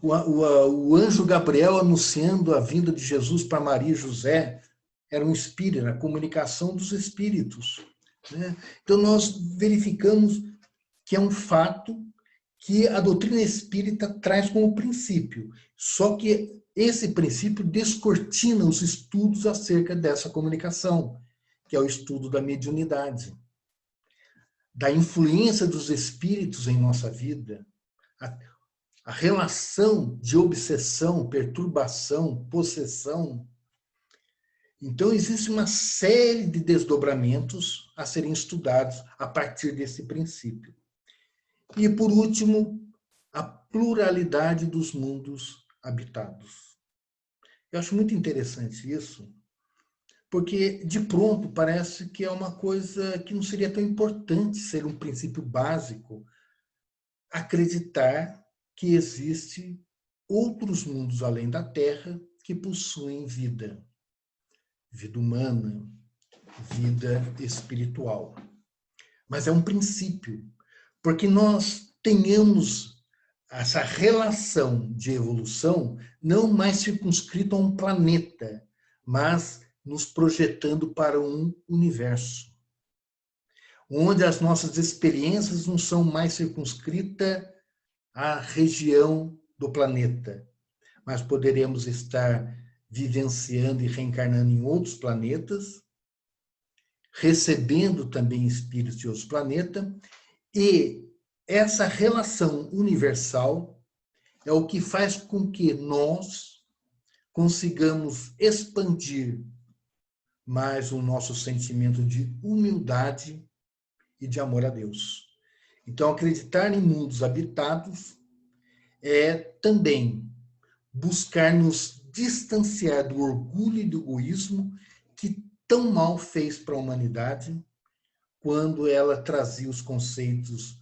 O anjo Gabriel anunciando a vinda de Jesus para Maria e José era um espírito, a comunicação dos espíritos, né? Então nós verificamos que é um fato que a doutrina espírita traz como princípio, só que esse princípio descortina os estudos acerca dessa comunicação, que é o estudo da mediunidade, da influência dos espíritos em nossa vida, a relação de obsessão, perturbação, possessão. Então, existe uma série de desdobramentos a serem estudados a partir desse princípio. E, por último, a pluralidade dos mundos habitados. Eu acho muito interessante isso, porque, de pronto, parece que é uma coisa que não seria tão importante ser um princípio básico, acreditar que existe outros mundos além da Terra que possuem vida. Vida humana, vida espiritual. Mas é um princípio, porque nós tenhamos essa relação de evolução não mais circunscrita a um planeta, mas nos projetando para um universo, onde as nossas experiências não são mais circunscritas à região do planeta, mas poderemos estar vivenciando e reencarnando em outros planetas, recebendo também espíritos de outros planetas, e essa relação universal é o que faz com que nós consigamos expandir mais o nosso sentimento de humildade e de amor a Deus. Então, acreditar em mundos habitados é também buscar nos distanciar do orgulho e do egoísmo que tão mal fez para a humanidade quando ela trazia os conceitos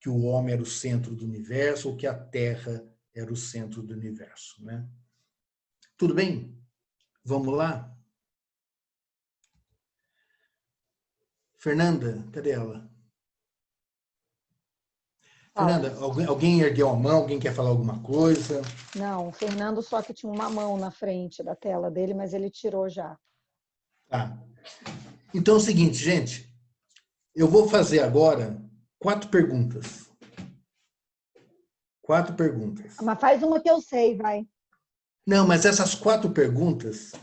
que o homem era o centro do universo ou que a Terra era o centro do universo, né? Tudo bem? Vamos lá? Fernanda, cadê ela? Fernanda, alguém ergueu a mão? Alguém quer falar alguma coisa? Não, o Fernando só que tinha uma mão na frente da tela dele, mas ele tirou já. Tá. Então é o seguinte, gente. Eu vou fazer agora 4 perguntas. 4 perguntas. Mas faz uma que eu sei, vai. Não, mas essas 4 perguntas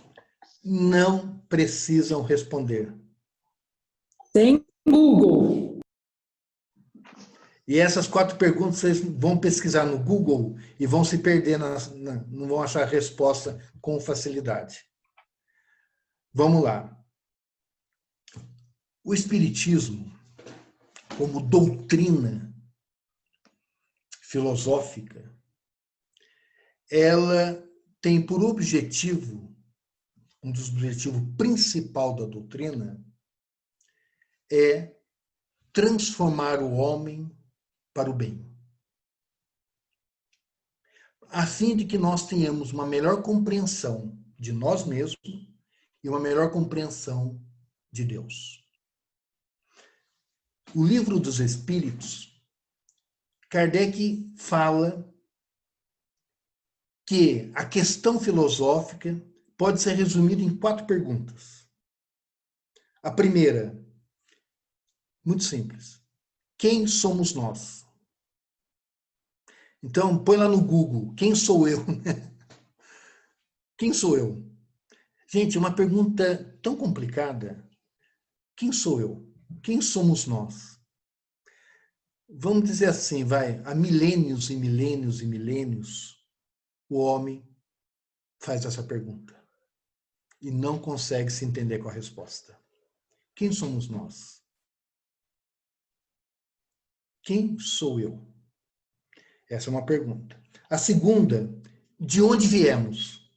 não precisam responder. Tem Google. E essas 4 perguntas vocês vão pesquisar no Google e vão se perder, não vão achar a resposta com facilidade. Vamos lá. O Espiritismo, como doutrina filosófica, ela tem por objetivo, um dos objetivos principais da doutrina, é transformar o homem para o bem, a fim de que nós tenhamos uma melhor compreensão de nós mesmos e uma melhor compreensão de Deus. O Livro dos Espíritos, Kardec fala que a questão filosófica pode ser resumida em 4 perguntas. A primeira, muito simples. Quem somos nós? Então, põe lá no Google, quem sou eu? Quem sou eu? Gente, uma pergunta tão complicada. Quem sou eu? Quem somos nós? Vamos dizer assim, há milênios e milênios e milênios, o homem faz essa pergunta e não consegue se entender com a resposta. Quem somos nós? Quem sou eu? Essa é uma pergunta. A segunda, de onde viemos?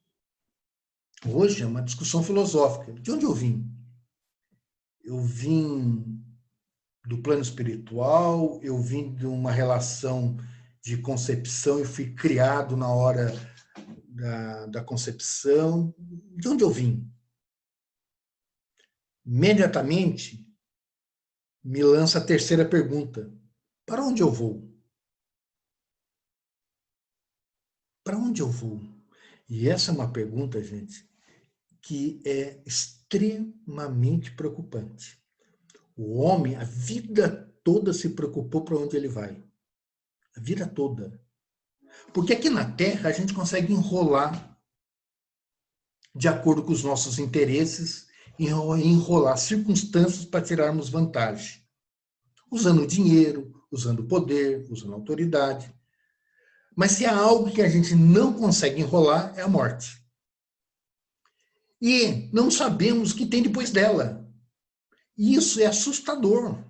Hoje é uma discussão filosófica. De onde eu vim? Eu vim do plano espiritual, eu vim de uma relação de concepção e fui criado na hora da concepção. De onde eu vim? Imediatamente me lança a terceira pergunta. Para onde eu vou? Para onde eu vou? E essa é uma pergunta, gente, que é extremamente preocupante. O homem, a vida toda, se preocupou para onde ele vai. A vida toda. Porque aqui na Terra a gente consegue enrolar de acordo com os nossos interesses, enrolar circunstâncias para tirarmos vantagem. Usando dinheiro, usando poder, usando autoridade. Mas se há algo que a gente não consegue enrolar, é a morte. E não sabemos o que tem depois dela. E isso é assustador.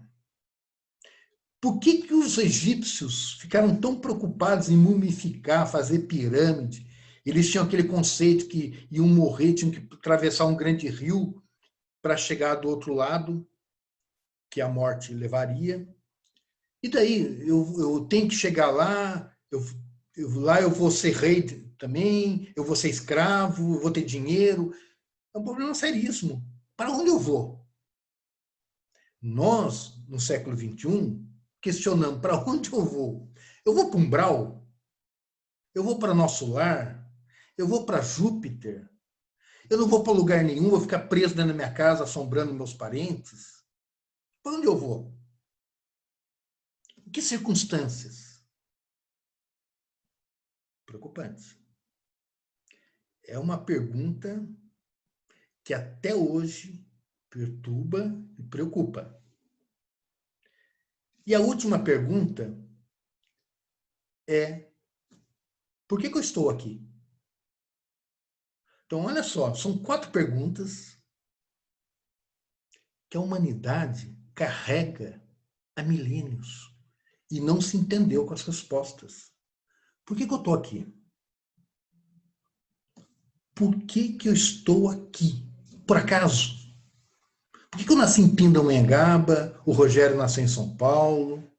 Por que os egípcios ficaram tão preocupados em mumificar, fazer pirâmide? Eles tinham aquele conceito que iam morrer, tinham que atravessar um grande rio para chegar do outro lado, que a morte levaria. E daí, eu tenho que chegar lá, lá eu vou ser rei também, eu vou ser escravo, eu vou ter dinheiro. É um problema seríssimo. Para onde eu vou? Nós, no século XXI, questionamos para onde eu vou. Eu vou para Umbral? Eu vou para nosso lar? Eu vou para Júpiter? Eu não vou para lugar nenhum, vou ficar preso dentro da minha casa, assombrando meus parentes? Para onde eu vou? Em que circunstâncias? Preocupante. É uma pergunta que até hoje perturba e preocupa. E a última pergunta é: por que eu estou aqui? Então, olha só, são 4 perguntas que a humanidade carrega há milênios e não se entendeu com as respostas. Por que eu estou aqui? Por que eu estou aqui? Por acaso? Por que eu nasci em Pindamonhangaba, o Rogério nasceu em São Paulo?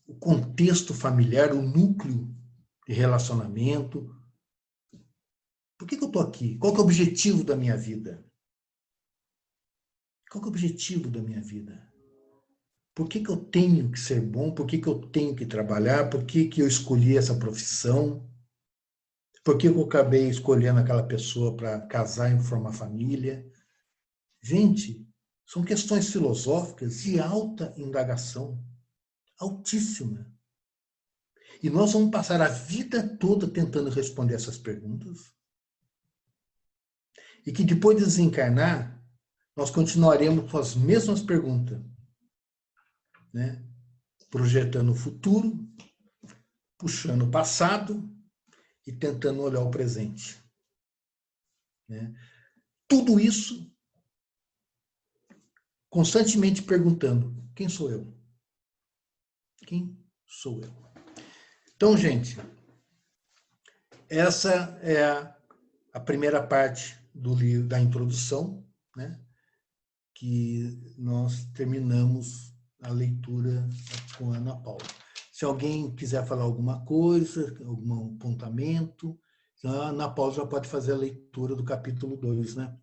O contexto familiar, o núcleo de relacionamento. Por que eu estou aqui? Qual que é o objetivo da minha vida? Qual que é o objetivo da minha vida? Por que eu tenho que ser bom? Por que eu tenho que trabalhar? Por que eu escolhi essa profissão? Por que eu acabei escolhendo aquela pessoa para casar e formar família? Gente, são questões filosóficas de alta indagação, altíssima. E nós vamos passar a vida toda tentando responder essas perguntas. E que depois de desencarnar, nós continuaremos com as mesmas perguntas, né? Projetando o futuro, puxando o passado e tentando olhar o presente. Né? Tudo isso constantemente perguntando: quem sou eu? Quem sou eu? Então, gente, essa é a primeira parte do livro, da introdução, né? Que nós terminamos a leitura com a Ana Paula. Se alguém quiser falar alguma coisa, algum apontamento, a Ana Paula já pode fazer a leitura do capítulo 2, né?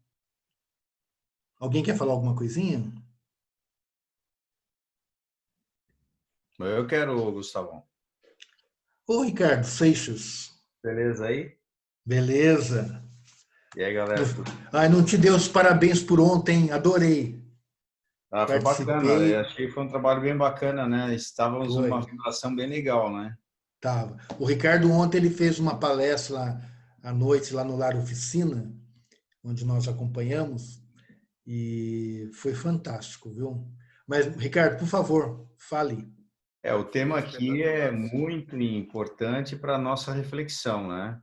Alguém quer falar alguma coisinha? Eu quero, Gustavão. Ô, Ricardo Seixas. Beleza aí? Beleza. E aí, galera? Ai, não te dei os parabéns por ontem, adorei. Foi bacana, eu achei que foi um trabalho bem bacana, né? Estávamos numa vibração bem legal, né? Tava. O Ricardo ontem ele fez uma palestra à noite lá no Lar Oficina, onde nós acompanhamos, e foi fantástico, viu? Mas, Ricardo, por favor, fale. O tema aqui é muito importante para a nossa reflexão, né?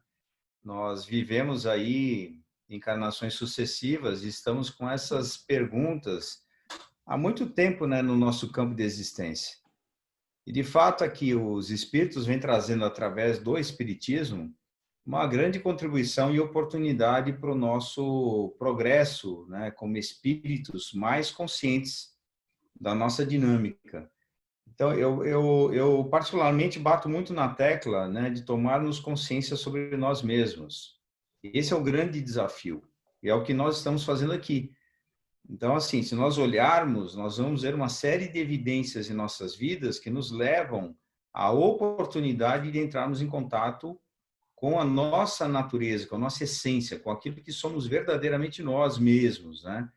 Nós vivemos aí encarnações sucessivas e estamos com essas perguntas há muito tempo, né, no nosso campo de existência. E, de fato, aqui os espíritos vêm trazendo, através do espiritismo, uma grande contribuição e oportunidade para o nosso progresso, né, como espíritos mais conscientes da nossa dinâmica. Então, eu particularmente bato muito na tecla, né, de tomarmos consciência sobre nós mesmos. Esse é o grande desafio, e é o que nós estamos fazendo aqui. Então, assim, se nós olharmos, nós vamos ver uma série de evidências em nossas vidas que nos levam à oportunidade de entrarmos em contato com a nossa natureza, com a nossa essência, com aquilo que somos verdadeiramente nós mesmos, né?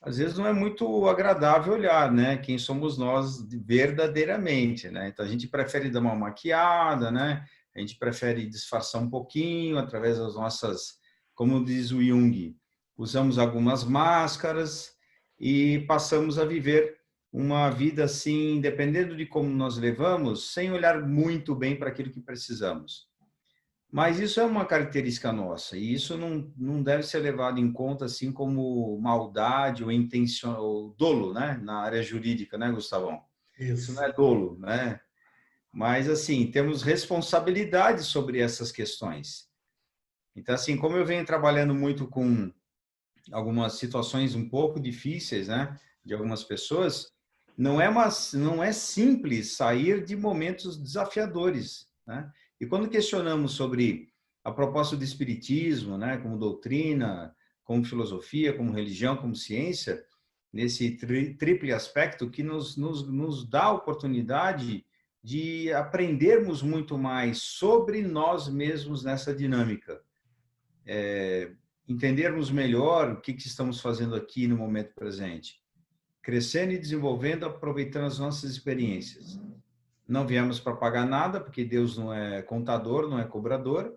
Às vezes não é muito agradável olhar, né? Quem somos nós verdadeiramente, né? Então a gente prefere dar uma maquiada, né? A gente prefere disfarçar um pouquinho através das nossas, como diz o Jung, usamos algumas máscaras e passamos a viver uma vida assim, dependendo de como nós levamos, sem olhar muito bem para aquilo que precisamos. Mas isso é uma característica nossa, e isso não deve ser levado em conta assim como maldade ou intenção, ou dolo, né? Na área jurídica, né, Gustavão? Isso não é dolo, né? Mas, assim, temos responsabilidade sobre essas questões. Então, assim, como eu venho trabalhando muito com algumas situações um pouco difíceis, né, de algumas pessoas, não é simples sair de momentos desafiadores, né? E quando questionamos sobre a proposta do espiritismo, né, como doutrina, como filosofia, como religião, como ciência, nesse triple aspecto que nos dá a oportunidade de aprendermos muito mais sobre nós mesmos nessa dinâmica. Entendermos melhor o que estamos fazendo aqui no momento presente. Crescendo e desenvolvendo, aproveitando as nossas experiências. Não viemos para pagar nada, porque Deus não é contador, não é cobrador.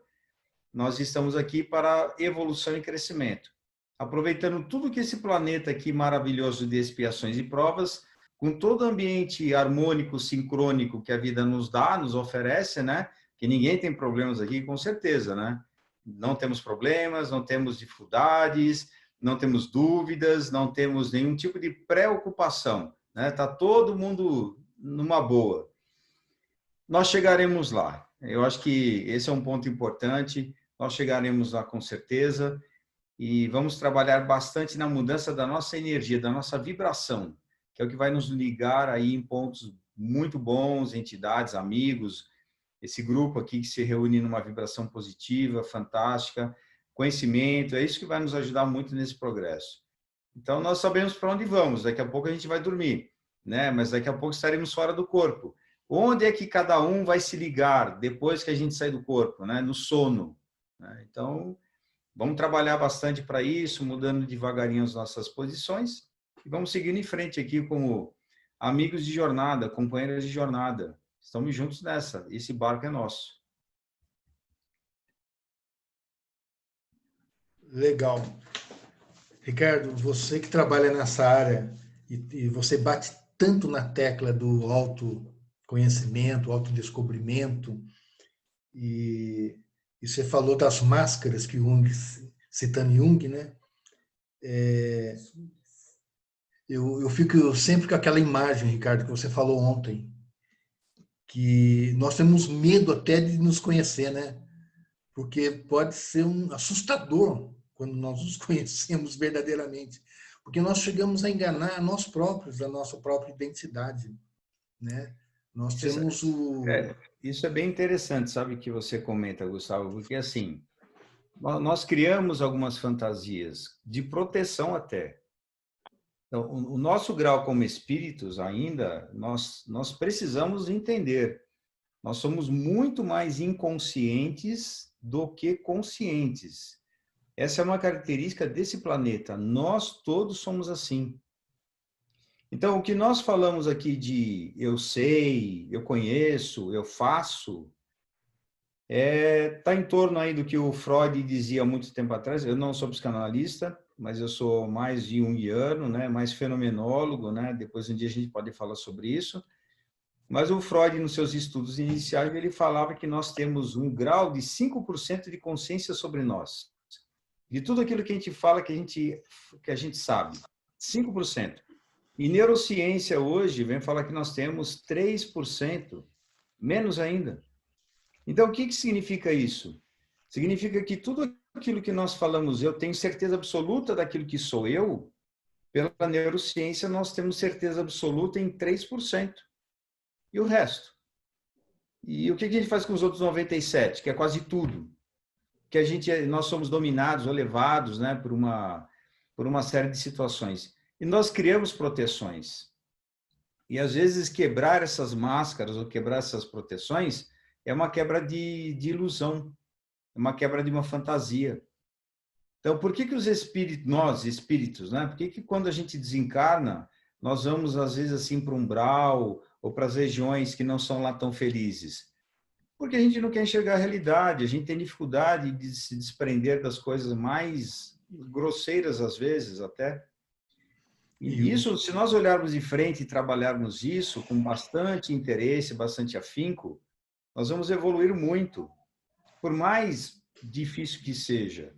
Nós estamos aqui para evolução e crescimento. Aproveitando tudo que esse planeta aqui maravilhoso de expiações e provas, com todo o ambiente harmônico, sincrônico que a vida nos dá, nos oferece, né? Que ninguém tem problemas aqui, com certeza, né? Não temos problemas, não temos dificuldades, não temos dúvidas, não temos nenhum tipo de preocupação, né? Tá todo mundo numa boa. Nós chegaremos lá. Eu acho que esse é um ponto importante. Nós chegaremos lá com certeza e vamos trabalhar bastante na mudança da nossa energia, da nossa vibração, que é o que vai nos ligar aí em pontos muito bons, entidades, amigos, esse grupo aqui que se reúne numa vibração positiva, fantástica, conhecimento, é isso que vai nos ajudar muito nesse progresso. Então, nós sabemos para onde vamos. Daqui a pouco a gente vai dormir, né? Mas daqui a pouco estaremos fora do corpo. Onde é que cada um vai se ligar depois que a gente sair do corpo, né? No sono, né? Então, vamos trabalhar bastante para isso, mudando devagarinho as nossas posições e vamos seguindo em frente aqui como amigos de jornada, companheiros de jornada. Estamos juntos nessa. Esse barco é nosso. Legal. Ricardo, você que trabalha nessa área e você bate tanto na tecla do autoconhecimento, autodescobrimento, e você falou das máscaras que Jung, citando Jung, né? Eu fico sempre com aquela imagem, Ricardo, que você falou ontem, que nós temos medo até de nos conhecer, né? Porque pode ser assustador quando nós nos conhecemos verdadeiramente, porque nós chegamos a enganar nós próprios, a nossa própria identidade, né? Nós temos Isso é bem interessante, sabe, que você comenta, Gustavo, porque assim, nós criamos algumas fantasias de proteção até. Então, o nosso grau como espíritos ainda, nós precisamos entender. Nós somos muito mais inconscientes do que conscientes. Essa é uma característica desse planeta. Nós todos somos assim. Então, o que nós falamos aqui de eu sei, eu conheço, eu faço, está em torno aí do que o Freud dizia há muito tempo atrás. Eu não sou psicanalista, mas eu sou mais junguiano, né? Mais fenomenólogo, né? Depois um dia a gente pode falar sobre isso. Mas o Freud, nos seus estudos iniciais, ele falava que nós temos um grau de 5% de consciência sobre nós. De tudo aquilo que a gente fala, que a gente sabe. 5%. E neurociência hoje vem falar que nós temos 3%, menos ainda. Então, o que significa isso? significa que tudo aquilo que nós falamos, eu tenho certeza absoluta daquilo que sou eu, pela neurociência nós temos certeza absoluta em 3%. E o resto? E o que a gente faz com os outros 97%, que é quase tudo? Que nós somos dominados ou levados, né, por uma série de situações. E nós criamos proteções. E, às vezes, quebrar essas máscaras ou quebrar essas proteções é uma quebra de ilusão, é uma quebra de uma fantasia. Então, por que os espíritos, nós, espíritos, né? Por que quando a gente desencarna, nós vamos, às vezes, assim, para um umbral ou para as regiões que não são lá tão felizes? Porque a gente não quer enxergar a realidade, a gente tem dificuldade de se desprender das coisas mais grosseiras, às vezes, até. E isso, se nós olharmos de frente e trabalharmos isso com bastante interesse, bastante afinco, nós vamos evoluir muito. Por mais difícil que seja.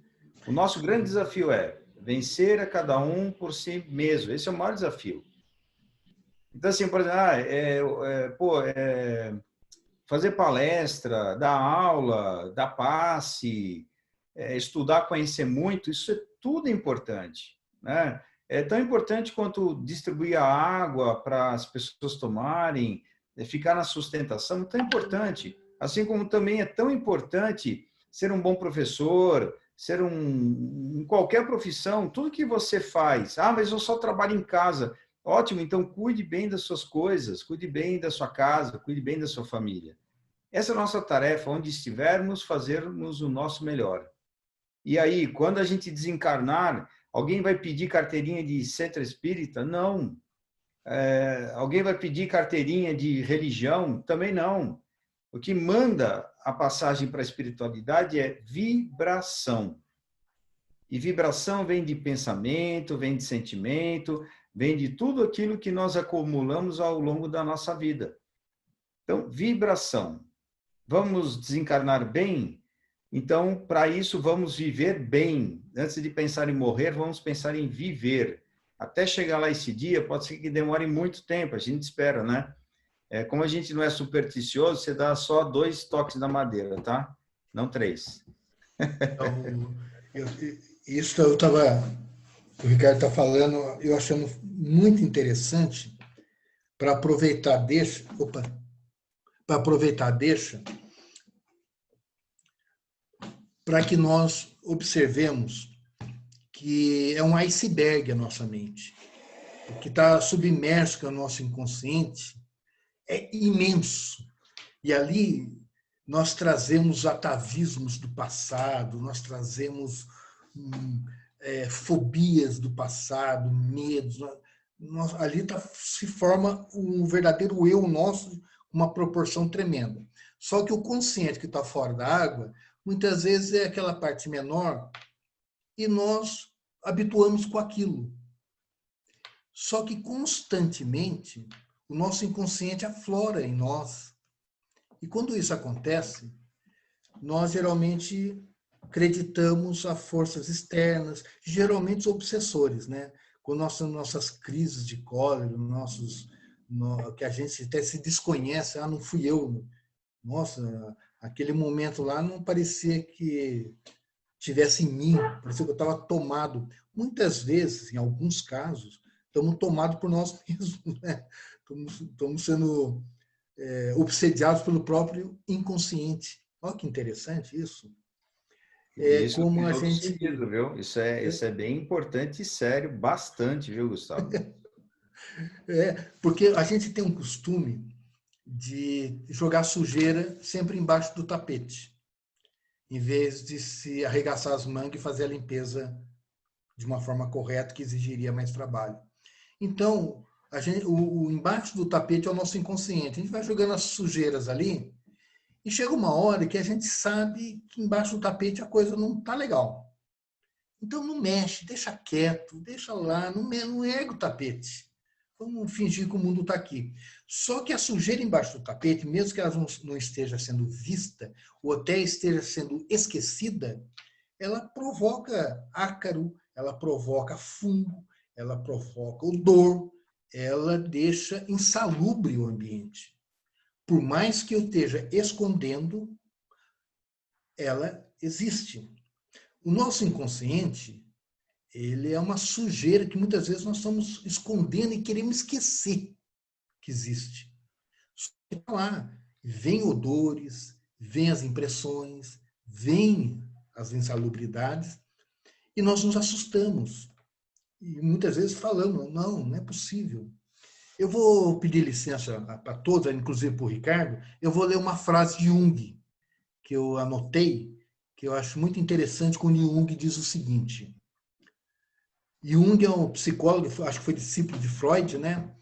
O nosso grande desafio é vencer a cada um por si mesmo. Esse é o maior desafio. Então, assim, por exemplo, fazer palestra, dar aula, dar passe, estudar, conhecer muito, isso é tudo importante, né? É tão importante quanto distribuir a água para as pessoas tomarem, ficar na sustentação, é tão importante. Assim como também é tão importante ser um bom professor, ser em qualquer profissão, tudo que você faz. Ah, mas eu só trabalho em casa. Ótimo, então cuide bem das suas coisas, cuide bem da sua casa, cuide bem da sua família. Essa é a nossa tarefa, onde estivermos, fazermos o nosso melhor. E aí, quando a gente desencarnar, alguém vai pedir carteirinha de centro espírita? Não. Alguém vai pedir carteirinha de religião? Também não. O que manda a passagem para a espiritualidade é vibração. E vibração vem de pensamento, vem de sentimento, vem de tudo aquilo que nós acumulamos ao longo da nossa vida. Então, vibração. Vamos desencarnar bem? Então, para isso, vamos viver bem. Antes de pensar em morrer, vamos pensar em viver. Até chegar lá esse dia, pode ser que demore muito tempo, a gente espera, né? Como a gente não é supersticioso, você dá só 2 toques na madeira, tá? Não 3. Então, isso eu estava, o Ricardo está falando, eu achando muito interessante para aproveitar deixa, para que nós observemos que é um iceberg a nossa mente. O que está submerso no nosso inconsciente é imenso. E ali nós trazemos atavismos do passado, nós trazemos fobias do passado, medos. Ali se forma um verdadeiro eu nosso, uma proporção tremenda. Só que o consciente que está fora da água, muitas vezes é aquela parte menor e nós habituamos com aquilo. Só que constantemente o nosso inconsciente aflora em nós. E quando isso acontece, nós geralmente acreditamos a forças externas, geralmente os obsessores, né? Com nossas crises de cólera, que a gente até se desconhece, não fui eu. Nossa, aquele momento lá não parecia que tivesse em mim, parecia que eu estava tomado. Muitas vezes, em alguns casos, estamos tomados por nós mesmos, né? Estamos sendo obsediados pelo próprio inconsciente. Olha que interessante isso. Isso como tem a todo gente... sentido, viu? Isso é bem importante e sério, bastante, viu, Gustavo? Porque a gente tem um costume de jogar sujeira sempre embaixo do tapete, em vez de se arregaçar as mangas e fazer a limpeza de uma forma correta, que exigiria mais trabalho. Então, o embaixo do tapete é o nosso inconsciente. A gente vai jogando as sujeiras ali e chega uma hora que a gente sabe que embaixo do tapete a coisa não está legal. Então, não mexe, deixa quieto, deixa lá, não ergue o tapete. Vamos fingir que o mundo está aqui. Só que a sujeira embaixo do tapete, mesmo que ela não esteja sendo vista, ou até esteja sendo esquecida, ela provoca ácaro, ela provoca fungo, ela provoca odor, ela deixa insalubre o ambiente. Por mais que eu esteja escondendo, existe. O nosso inconsciente, ele é uma sujeira que muitas vezes nós estamos escondendo e queremos esquecer que existe. Está lá, vem odores, vem as impressões, vem as insalubridades e nós nos assustamos. E muitas vezes falamos, não é possível. Eu vou pedir licença para todos, inclusive para o Ricardo, eu vou ler uma frase de Jung, que eu anotei, que eu acho muito interessante, quando Jung diz o seguinte. Jung é um psicólogo, acho que foi discípulo de Freud, né?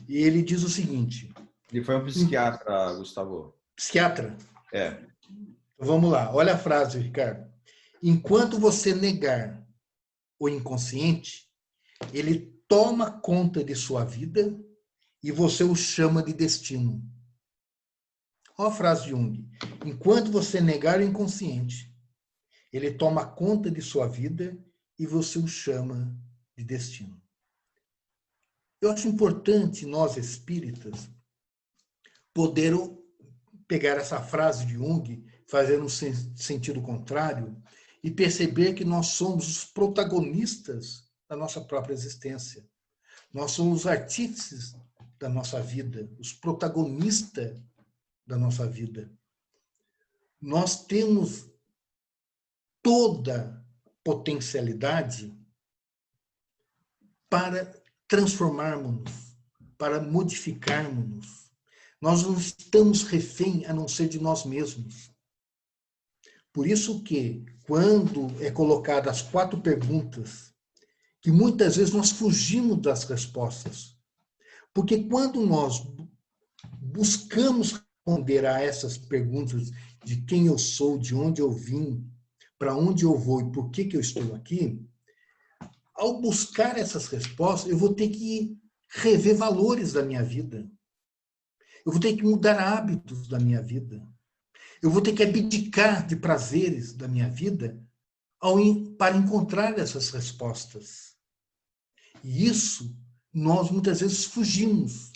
E ele diz o seguinte... Ele foi um psiquiatra, Gustavo. Psiquiatra? É. Vamos lá, olha a frase, Ricardo. Enquanto você negar o inconsciente, ele toma conta de sua vida e você o chama de destino. Olha a frase de Jung. Enquanto você negar o inconsciente, ele toma conta de sua vida e você o chama de destino. Eu acho importante nós espíritas poder pegar essa frase de Jung, fazer um sentido contrário e perceber que nós somos os protagonistas da nossa própria existência. Nós somos os artífices da nossa vida, os protagonistas da nossa vida. Nós temos toda potencialidade para transformarmos-nos, para modificarmos-nos. Nós não estamos refém a não ser de nós mesmos. Por isso que, quando é colocada as 4 perguntas, que muitas vezes nós fugimos das respostas. Porque quando nós buscamos responder a essas perguntas de quem eu sou, de onde eu vim, para onde eu vou e por que eu estou aqui, ao buscar essas respostas, eu vou ter que rever valores da minha vida. Eu vou ter que mudar hábitos da minha vida. Eu vou ter que abdicar de prazeres da minha vida para encontrar essas respostas. E isso nós muitas vezes fugimos.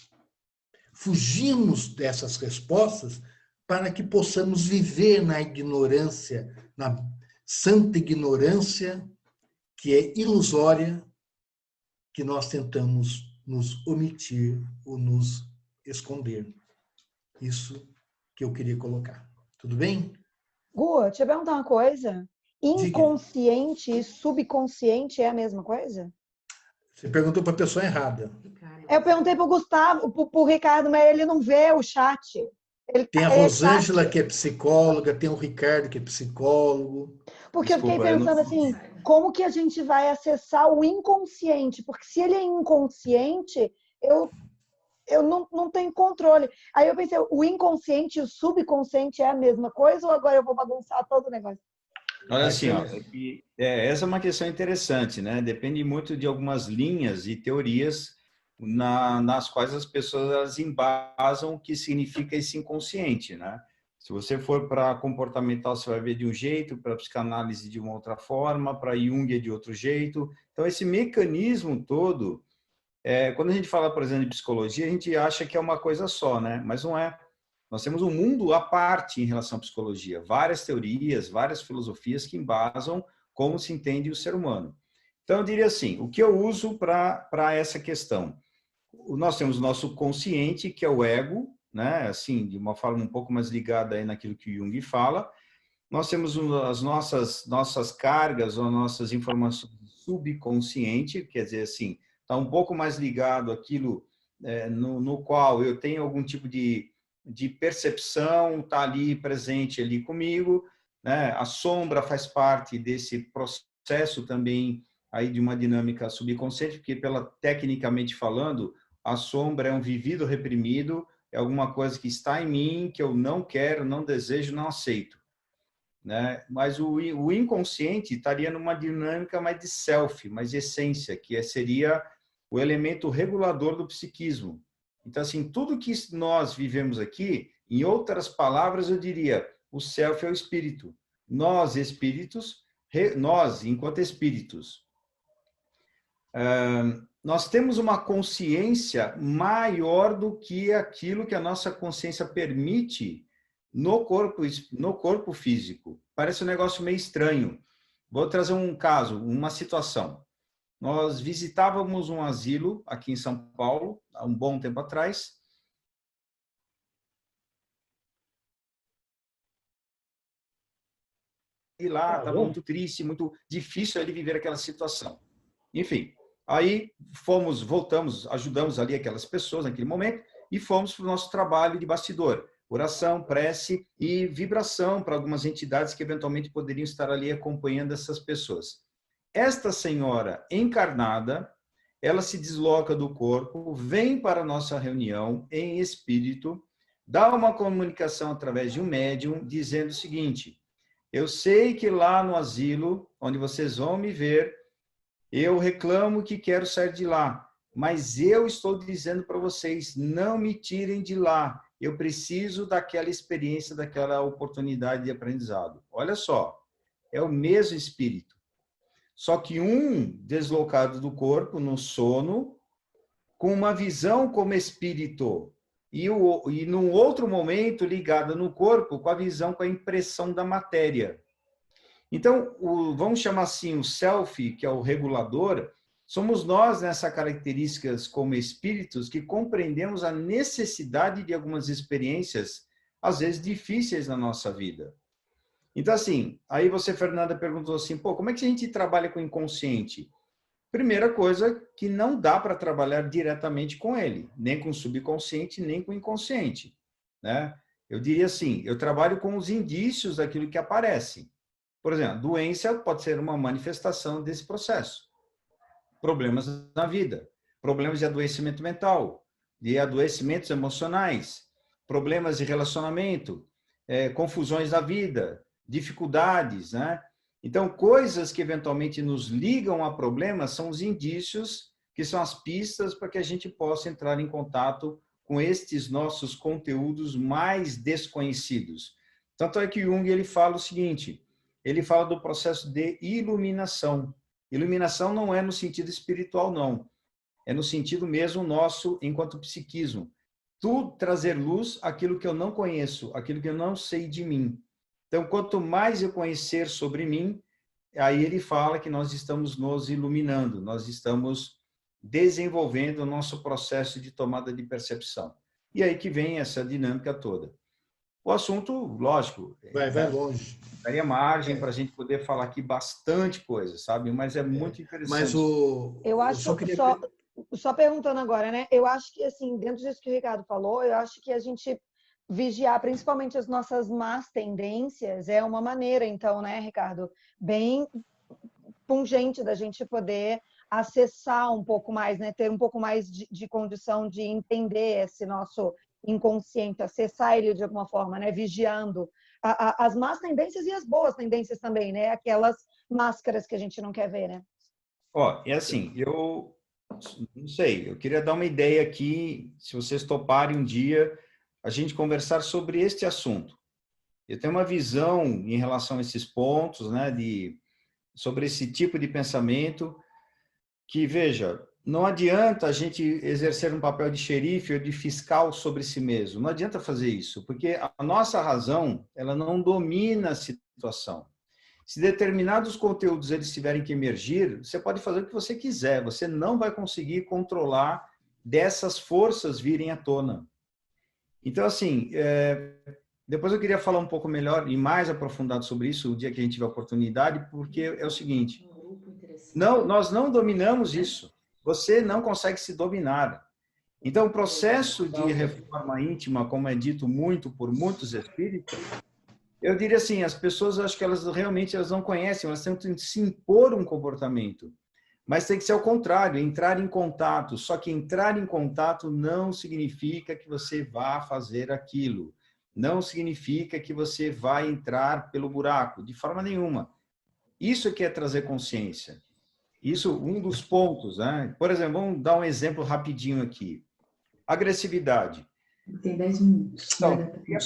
Fugimos dessas respostas para que possamos viver na ignorância, na santa ignorância, que é ilusória, que nós tentamos nos omitir ou nos esconder. Isso que eu queria colocar. Tudo bem? Gu, deixa eu perguntar uma coisa. Inconsciente e subconsciente é a mesma coisa? Você perguntou para a pessoa errada. Eu perguntei para o Gustavo, para o Ricardo, mas ele não vê o chat. Tem a Rosângela, que é psicóloga, tem o Ricardo, que é psicólogo. Porque desculpa, eu fiquei pensando assim, como que a gente vai acessar o inconsciente? Porque se ele é inconsciente, eu não tenho controle. Aí eu pensei, o inconsciente e o subconsciente é a mesma coisa ou agora eu vou bagunçar todo o negócio? Olha assim, ó, essa é uma questão interessante, né? Depende muito de algumas linhas e teorias nas quais as pessoas elas embasam o que significa esse inconsciente, né? Se você for para comportamental, você vai ver de um jeito, para psicanálise de uma outra forma, para Jung é de outro jeito. Então, esse mecanismo todo, quando a gente fala, por exemplo, de psicologia, a gente acha que é uma coisa só, né? Mas não é. Nós temos um mundo à parte em relação à psicologia. Várias teorias, várias filosofias que embasam como se entende o ser humano. Então, eu diria assim, o que eu uso para essa questão? Nós temos o nosso consciente, que é o ego, né? Assim, de uma forma um pouco mais ligada aí naquilo que o Jung fala. Nós temos as nossas cargas ou nossas informações subconsciente, quer dizer assim, está um pouco mais ligado àquilo no qual eu tenho algum tipo de percepção, está ali presente ali comigo, né? A sombra faz parte desse processo também aí de uma dinâmica subconsciente, porque tecnicamente falando, a sombra é um vivido reprimido, é alguma coisa que está em mim, que eu não quero, não desejo, não aceito, né? Mas o inconsciente estaria numa dinâmica mais de self, mais de essência, que seria o elemento regulador do psiquismo. Então, assim, tudo que nós vivemos aqui, em outras palavras, eu diria, o self é o espírito. Nós, espíritos, nós, enquanto espíritos, nós temos uma consciência maior do que aquilo que a nossa consciência permite no corpo físico. Parece um negócio meio estranho. Vou trazer um caso, uma situação. Nós visitávamos um asilo aqui em São Paulo, há um bom tempo atrás. E lá estava muito triste, muito difícil ele viver aquela situação. Enfim, aí voltamos, ajudamos ali aquelas pessoas naquele momento e fomos para o nosso trabalho de bastidor. Oração, prece e vibração para algumas entidades que eventualmente poderiam estar ali acompanhando essas pessoas. Esta senhora encarnada, ela se desloca do corpo, vem para a nossa reunião em espírito, dá uma comunicação através de um médium, dizendo o seguinte: eu sei que lá no asilo, onde vocês vão me ver, eu reclamo que quero sair de lá, mas eu estou dizendo para vocês, não me tirem de lá. Eu preciso daquela experiência, daquela oportunidade de aprendizado. Olha só, é o mesmo espírito. Só que um deslocado do corpo, no sono, com uma visão como espírito, e num outro momento ligado no corpo, com a visão, com a impressão da matéria. Então, vamos chamar assim, o self, que é o regulador, somos nós nessas características como espíritos que compreendemos a necessidade de algumas experiências, às vezes difíceis na nossa vida. Então, assim, aí você, Fernanda, perguntou assim, pô, como é que a gente trabalha com o inconsciente? Primeira coisa, que não dá para trabalhar diretamente com ele, nem com o subconsciente, nem com o inconsciente, né? Eu diria assim, eu trabalho com os indícios daquilo que aparece. Por exemplo, doença pode ser uma manifestação desse processo. Problemas na vida, problemas de adoecimento mental, de adoecimentos emocionais, problemas de relacionamento, confusões da vida, dificuldades, né? Então, coisas que eventualmente nos ligam a problemas são os indícios, que são as pistas para que a gente possa entrar em contato com estes nossos conteúdos mais desconhecidos. Tanto é que Jung ele fala o seguinte, ele fala do processo de iluminação. Iluminação não é no sentido espiritual, não. É no sentido mesmo nosso enquanto psiquismo. Tu trazer luz àquilo que eu não conheço, aquilo que eu não sei de mim. Então, quanto mais eu conhecer sobre mim, aí ele fala que nós estamos nos iluminando, nós estamos desenvolvendo o nosso processo de tomada de percepção. E aí que vem essa dinâmica toda. O assunto, lógico, vai longe. Daria margem para a gente poder falar aqui bastante coisa, sabe? Mas é muito interessante. Mas eu acho só perguntando agora, né? Eu acho que, assim, dentro disso que o Ricardo falou, eu acho que a gente vigiar principalmente as nossas más tendências é uma maneira, então, né, Ricardo, bem pungente da gente poder acessar um pouco mais, né, ter um pouco mais de condição de entender esse nosso inconsciente, acessar ele de alguma forma, né, vigiando as más tendências e as boas tendências também, né, aquelas máscaras que a gente não quer ver, né? Ó, é assim, eu não sei, eu queria dar uma ideia aqui, se vocês toparem um dia a gente conversar sobre este assunto. Eu tenho uma visão em relação a esses pontos, né, sobre esse tipo de pensamento, que, veja, não adianta a gente exercer um papel de xerife ou de fiscal sobre si mesmo. Não adianta fazer isso, porque a nossa razão, ela não domina a situação. Se determinados conteúdos eles tiverem que emergir, você pode fazer o que você quiser, você não vai conseguir controlar dessas forças virem à tona. Então, assim, depois eu queria falar um pouco melhor e mais aprofundado sobre isso o dia que a gente tiver oportunidade, porque é o seguinte, nós não dominamos isso. Você não consegue se dominar. Então, o processo de reforma íntima, como é dito muito por muitos espíritos, eu diria assim, as pessoas, acho que elas realmente não conhecem, elas tentam se impor um comportamento. Mas tem que ser ao contrário, entrar em contato. Só que entrar em contato não significa que você vá fazer aquilo. Não significa que você vai entrar pelo buraco, de forma nenhuma. Isso que é trazer consciência. Isso, um dos pontos, né? Por exemplo, vamos dar um exemplo rapidinho aqui. Agressividade. Tem 10 minutos. Então, e a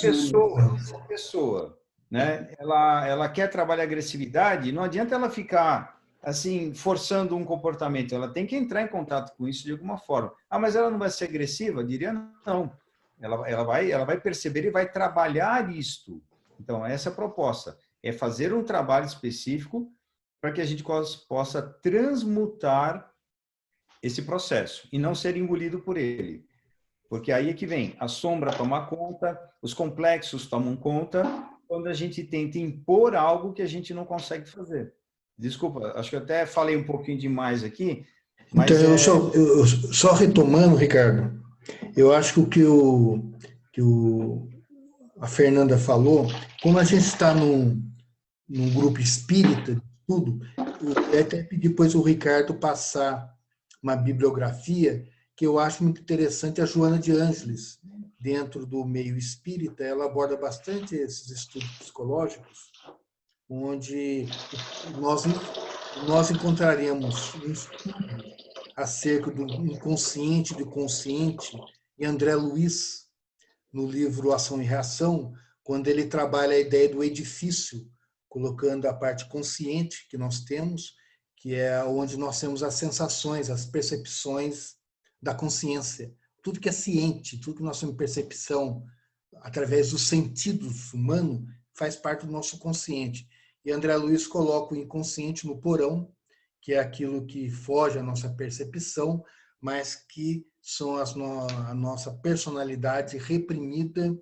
pessoa, né? Ela quer trabalhar agressividade, não adianta ela ficar assim, forçando um comportamento, ela tem que entrar em contato com isso de alguma forma. Ah, mas ela não vai ser agressiva? Eu diria não. Ela vai perceber e vai trabalhar isto. Então, essa é a proposta. É fazer um trabalho específico para que a gente possa transmutar esse processo e não ser engolido por ele. Porque aí é que vem, a sombra toma conta, os complexos tomam conta, quando a gente tenta impor algo que a gente não consegue fazer. Desculpa, acho que eu até falei um pouquinho demais aqui, mas então, eu só retomando, Ricardo, eu acho que a Fernanda falou, como a gente está num grupo espírita, tudo, eu até pedi depois o Ricardo passar uma bibliografia que eu acho muito interessante, a Joana de Ângeles, dentro do meio espírita, ela aborda bastante esses estudos psicológicos, onde nós encontraremos um estudo acerca do inconsciente e do consciente, e André Luiz, no livro Ação e Reação, quando ele trabalha a ideia do edifício, colocando a parte consciente que nós temos, que é onde nós temos as sensações, as percepções da consciência. Tudo que é ciente, tudo que nós temos percepção através dos sentidos humanos, faz parte do nosso consciente. E André Luiz coloca o inconsciente no porão, que é aquilo que foge à nossa percepção, mas que são a nossa personalidade reprimida,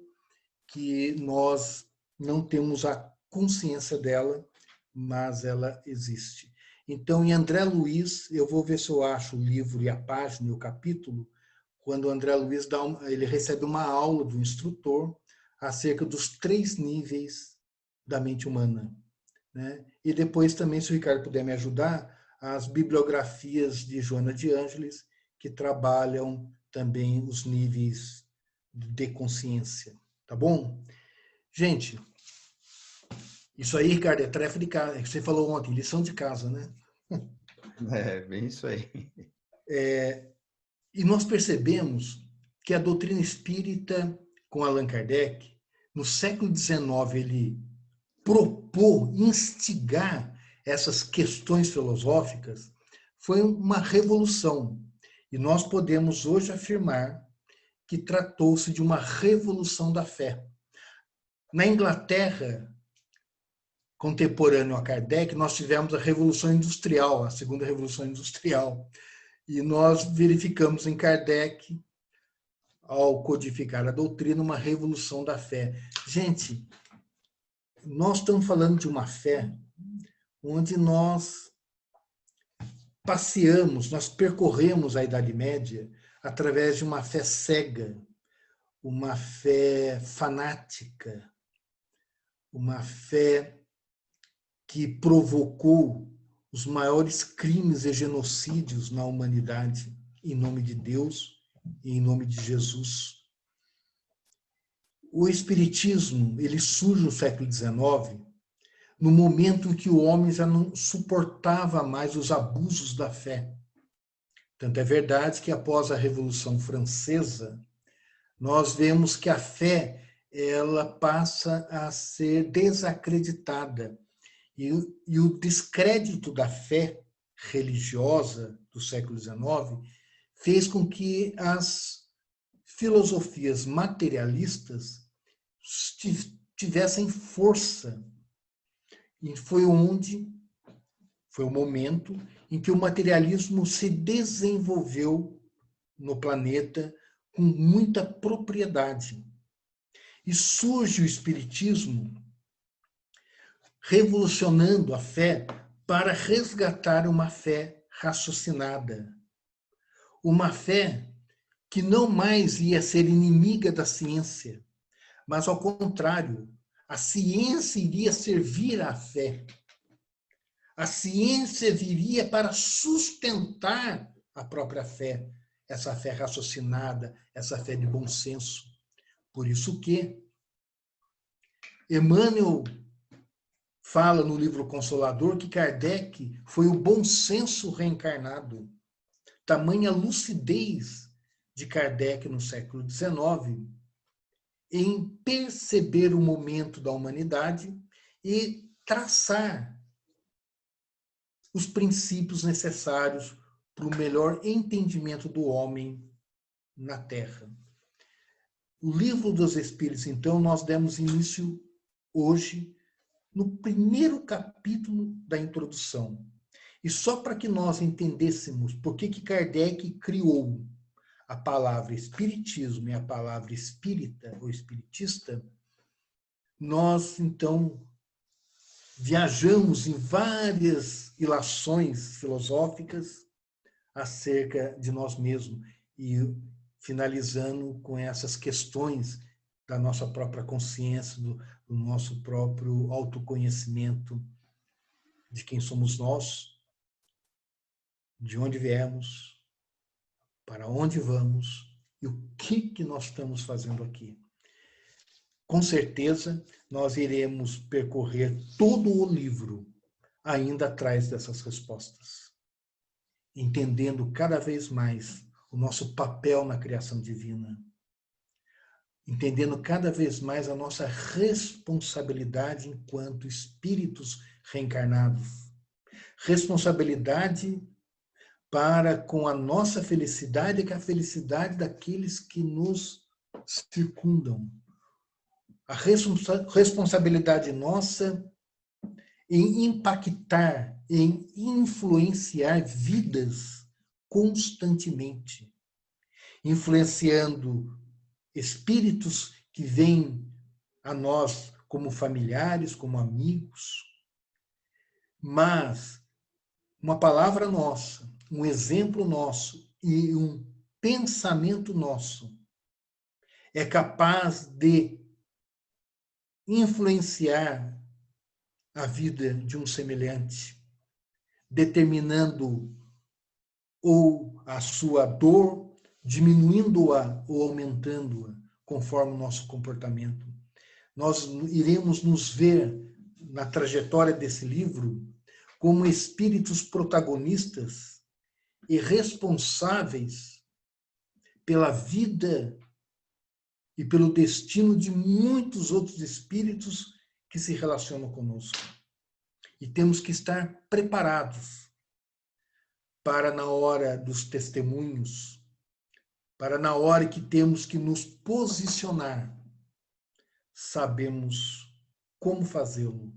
que nós não temos a consciência dela, mas ela existe. Então, em André Luiz, eu vou ver se eu acho o livro e a página e o capítulo, quando o André Luiz ele recebe uma aula do instrutor acerca dos 3 níveis da mente humana, né? E depois também, se o Ricardo puder me ajudar, as bibliografias de Joana de Ângeles, que trabalham também os níveis de consciência. Tá bom? Gente, isso aí, Ricardo, é tarefa de casa. Você falou ontem, lição de casa, né? é bem isso aí. E nós percebemos que a doutrina espírita, com Allan Kardec, no século XIX, ele propor, instigar essas questões filosóficas, foi uma revolução. E nós podemos hoje afirmar que tratou-se de uma revolução da fé. Na Inglaterra, contemporâneo a Kardec, nós tivemos a Revolução Industrial, a Segunda Revolução Industrial. E nós verificamos em Kardec, ao codificar a doutrina, uma revolução da fé. Gente, nós estamos falando de uma fé onde nós passeamos, nós percorremos a Idade Média através de uma fé cega, uma fé fanática, uma fé que provocou os maiores crimes e genocídios na humanidade, em nome de Deus e em nome de Jesus. O Espiritismo, ele surge no século XIX, no momento em que o homem já não suportava mais os abusos da fé. Tanto é verdade que após a Revolução Francesa, nós vemos que a fé ela passa a ser desacreditada. E o descrédito da fé religiosa do século XIX fez com que as filosofias materialistas tivessem força. E foi o momento em que o materialismo se desenvolveu no planeta com muita propriedade. E surge o Espiritismo revolucionando a fé para resgatar uma fé raciocinada. Uma fé que não mais ia ser inimiga da ciência, mas, ao contrário, a ciência iria servir à fé. A ciência viria para sustentar a própria fé, essa fé raciocinada, essa fé de bom senso. Por isso que Emmanuel fala no livro Consolador que Kardec foi o bom senso reencarnado. Tamanha lucidez de Kardec no século XIX em perceber o momento da humanidade e traçar os princípios necessários para o melhor entendimento do homem na Terra. O Livro dos Espíritos, então, nós demos início hoje no primeiro capítulo da introdução. E só para que nós entendêssemos por que Kardec criou a palavra espiritismo e a palavra espírita ou espiritista, nós, então, viajamos em várias ilações filosóficas acerca de nós mesmos e finalizando com essas questões da nossa própria consciência, do nosso próprio autoconhecimento de quem somos nós, de onde viemos, para onde vamos e o que nós estamos fazendo aqui. Com certeza, nós iremos percorrer todo o livro ainda atrás dessas respostas, entendendo cada vez mais o nosso papel na criação divina, entendendo cada vez mais a nossa responsabilidade enquanto espíritos reencarnados. Responsabilidade para com a nossa felicidade e com a felicidade daqueles que nos circundam. A responsabilidade nossa em impactar, em influenciar vidas constantemente, influenciando espíritos que vêm a nós como familiares, como amigos, mas uma palavra nossa, um exemplo nosso e um pensamento nosso é capaz de influenciar a vida de um semelhante, determinando ou a sua dor, diminuindo-a ou aumentando-a, conforme o nosso comportamento. Nós iremos nos ver na trajetória desse livro como espíritos protagonistas e responsáveis pela vida e pelo destino de muitos outros espíritos que se relacionam conosco. E temos que estar preparados para, na hora dos testemunhos, para na hora que temos que nos posicionar, sabemos como fazê-lo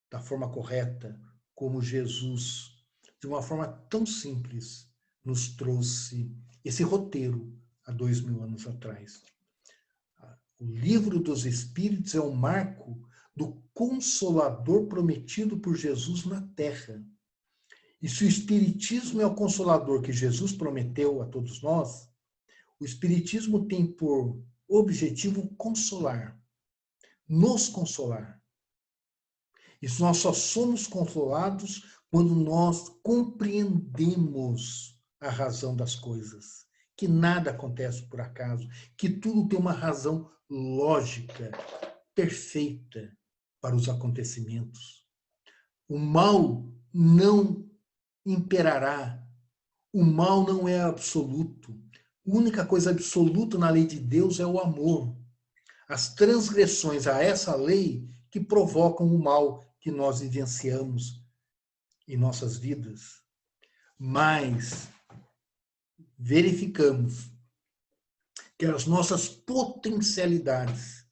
da forma correta, como Jesus, de uma forma tão simples, nos trouxe esse roteiro há 2000 anos atrás. O Livro dos Espíritos é um marco do Consolador prometido por Jesus na Terra. E se o Espiritismo é o Consolador que Jesus prometeu a todos nós, o Espiritismo tem por objetivo consolar, nos consolar. E nós só somos consolados quando nós compreendemos a razão das coisas, que nada acontece por acaso, que tudo tem uma razão lógica, perfeita para os acontecimentos. O mal não imperará, o mal não é absoluto. A única coisa absoluta na lei de Deus é o amor. As transgressões a essa lei que provocam o mal que nós vivenciamos em nossas vidas. Mas verificamos que as nossas potencialidades,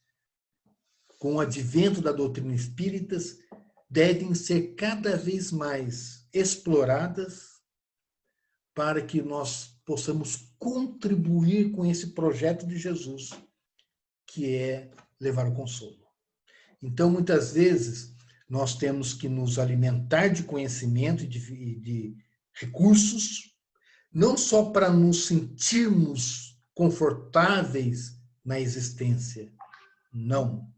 com o advento da doutrina espírita, devem ser cada vez mais exploradas para que nós possamos contribuir com esse projeto de Jesus, que é levar o consolo. Então, muitas vezes, nós temos que nos alimentar de conhecimento e de recursos, não só para nos sentirmos confortáveis na existência, não.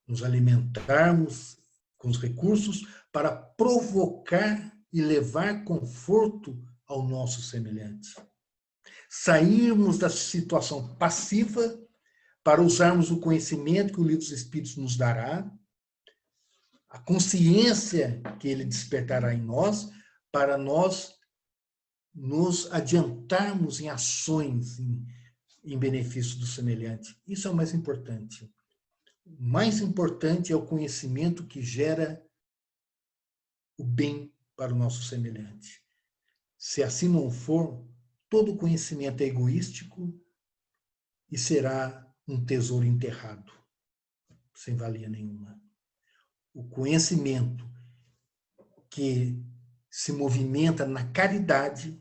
Nos alimentarmos com os recursos para provocar e levar conforto ao nosso semelhante. Sairmos da situação passiva para usarmos o conhecimento que o Livro dos Espíritos nos dará, a consciência que ele despertará em nós, para nós nos adiantarmos em ações em benefício do semelhante. Isso é o mais importante. O mais importante é o conhecimento que gera o bem para o nosso semelhante. Se assim não for, todo conhecimento é egoístico e será um tesouro enterrado, sem valia nenhuma. O conhecimento que se movimenta na caridade,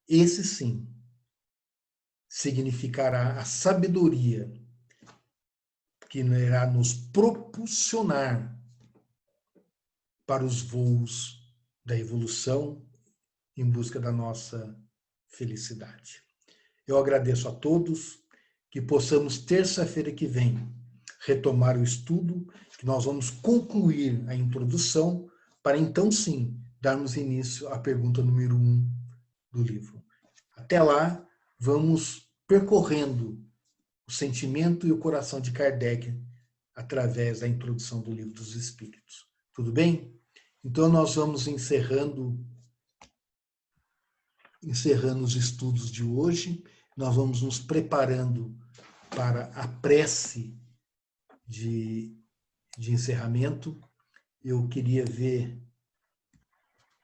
esse sim significará a sabedoria que irá nos propulsionar para os voos da evolução em busca da nossa felicidade. Eu agradeço a todos, que possamos terça-feira que vem retomar o estudo, que nós vamos concluir a introdução para então sim darmos início à pergunta número 1 do livro. Até lá, vamos percorrendo o sentimento e o coração de Kardec através da introdução do Livro dos Espíritos. Tudo bem? Então, nós vamos encerrando os estudos de hoje. Nós vamos nos preparando para a prece de encerramento. Eu queria ver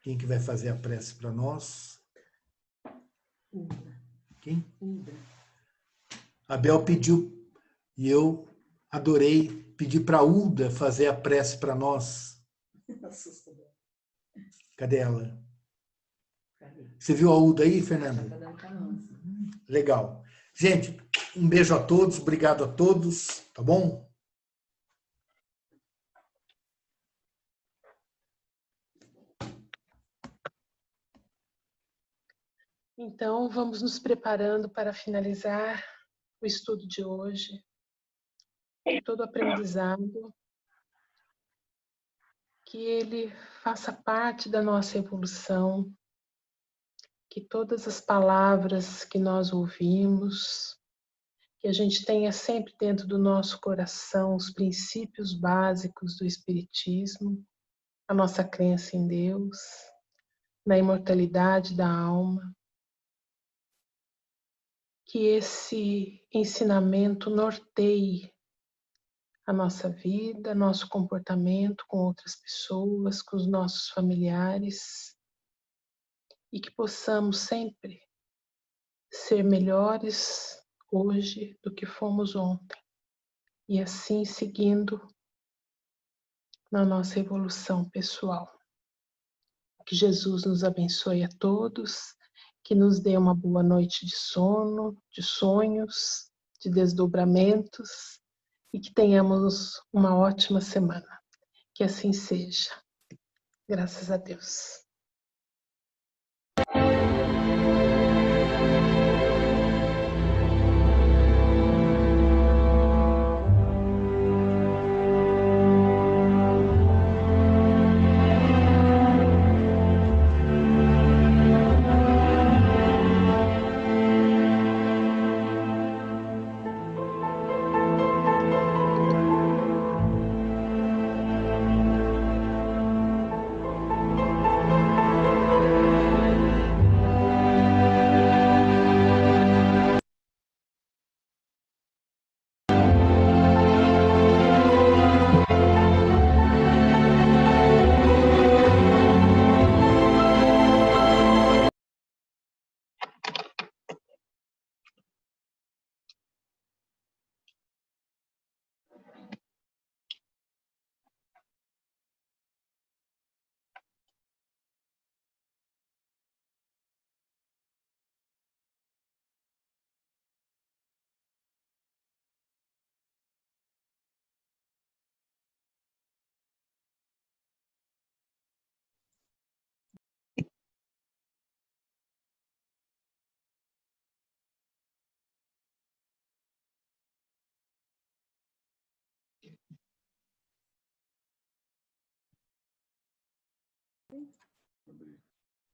quem que vai fazer a prece para nós. Quem? A Bel pediu, e eu adorei pedir para a Ulda fazer a prece para nós. Cadê ela? Você viu a Ulda aí, Fernanda? Legal. Gente, um beijo a todos, obrigado a todos, tá bom? Então, vamos nos preparando para finalizar o estudo de hoje. Todo aprendizado, que ele faça parte da nossa evolução, que todas as palavras que nós ouvimos, que a gente tenha sempre dentro do nosso coração os princípios básicos do Espiritismo, a nossa crença em Deus, na imortalidade da alma, que esse ensinamento norteie a nossa vida, nosso comportamento com outras pessoas, com os nossos familiares, e que possamos sempre ser melhores hoje do que fomos ontem, e assim seguindo na nossa evolução pessoal. Que Jesus nos abençoe a todos, que nos dê uma boa noite de sono, de sonhos, de desdobramentos, e que tenhamos uma ótima semana. Que assim seja. Graças a Deus.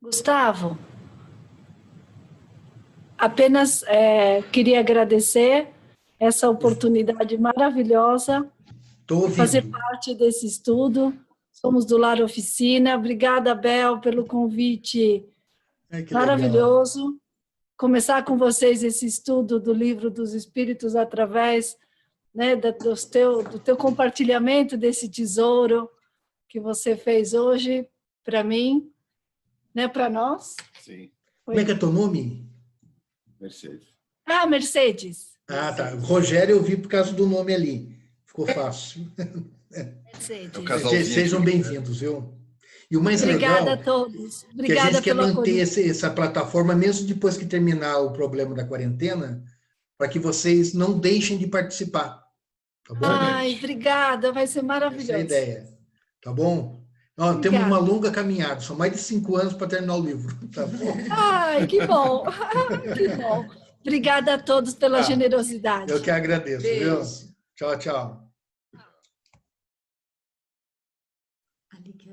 Gustavo, apenas queria agradecer essa oportunidade maravilhosa de fazer parte desse estudo. Somos do Lar Oficina. Obrigada, Bel, pelo convite maravilhoso. Legal. Começar com vocês esse estudo do Livro dos Espíritos através, né, do teu compartilhamento desse tesouro que você fez hoje para mim, né, para nós. Sim. Como é que é teu nome? Mercedes. Ah, Mercedes. Ah, tá. Rogério eu vi por causa do nome ali. Ficou fácil. Sejam bem-vindos, viu? E o mais Obrigada legal a todos. É que a gente quer manter acolhimento. essa plataforma, mesmo depois que terminar o problema da quarentena, para que vocês não deixem de participar. Tá bom? Ai, obrigada, vai ser maravilhoso. Essa é a ideia. Tá bom? Ó, temos uma longa caminhada, são mais de 5 anos para terminar o livro. Tá bom? Ai, que bom. Que bom. Obrigada a todos pela generosidade. Eu que agradeço. Beijo. Viu? Tchau, tchau. Ali que